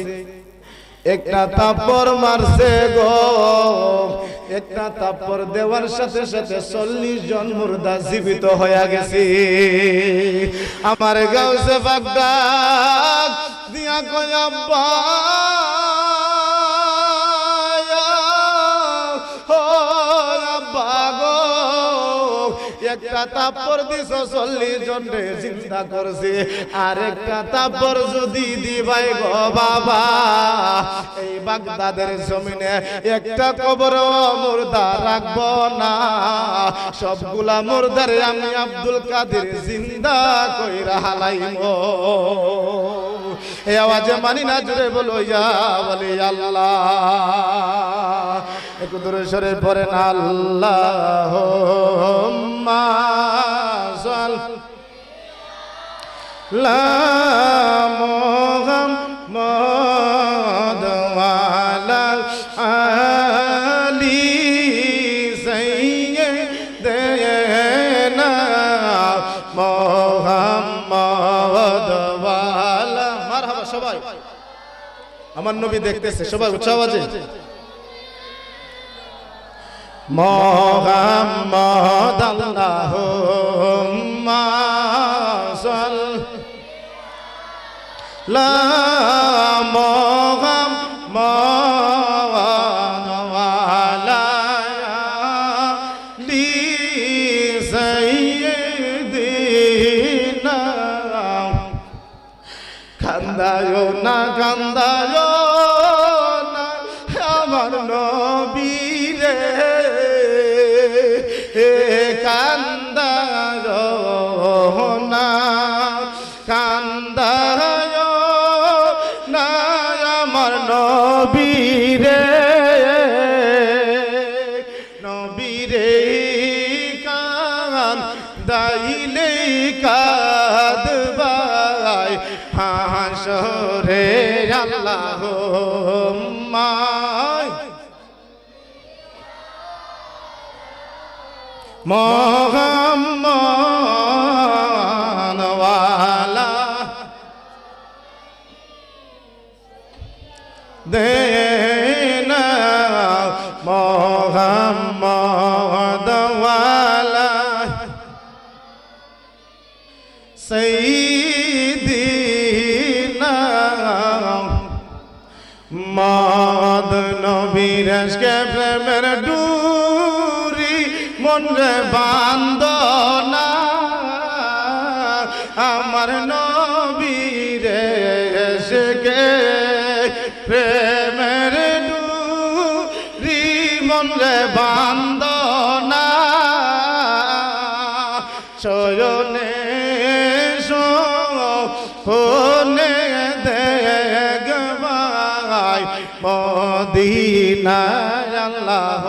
একটা তাপ্পর মারছে গো। একটা তাপ্পর দেওয়ার সাথে সাথে 40 জন মুর্দা জীবিত হয়ে গেছে। আমার গাউসে পাক ডাক দিয়া কয় আব্বা একটা তাপ্পর দিছ 40 জনরে জিন্দা করছে, আর একটা তাপ্পর যদি দিবাই গো বাবা এই বাগদাদের জমিনে একটা কবর মুর্দা রাখবো না। সবগুলা মুর্দারে আমি আব্দুল কাদের জিন্দা কইরা হালাইমো। এই আওয়াজে মানি না, জুড়ে বলো ইয়া বলি আল্লাহ। একটু দূরে সরে পড়েন আল্লাহুম্মা সাল্লা মুহাম্মাদ ওয়া আলা আলি সাইয়্যিদিনা মুহাম্মাদ ওয়া আলা। মারহাবা সবাই, আমার নবী দেখতেছে, সবাই উচ্চ আওয়াজে মুহাম্মাদ আল্লাহুম্মা সাল্লা মুহাম্মাদ ওয়া আলা আলি সাইয়্যিদিনা। কান্দায়ো না কান্দায়ো না আমার নবী রে, কান্দায়ো না কান্দায়ো না আমার নবী রে, নবী রে কান্দাইলে কাঁদবাই হাসরে আল্লাহুম্মা। মুহাম্মাদ ওয়া আলা দেনা মুহাম্মাদ ওয়া আলা সাইয়্যিদিনা মোহাম্মদ নবীর এসকে প্রেমের ডুরি মন রে বান্দনা আমার নবীর এসকে প্রেমের ডুরি মন রে বান্দনা শয়নে সোনে দেখবাই মদিনায় আল্লাহ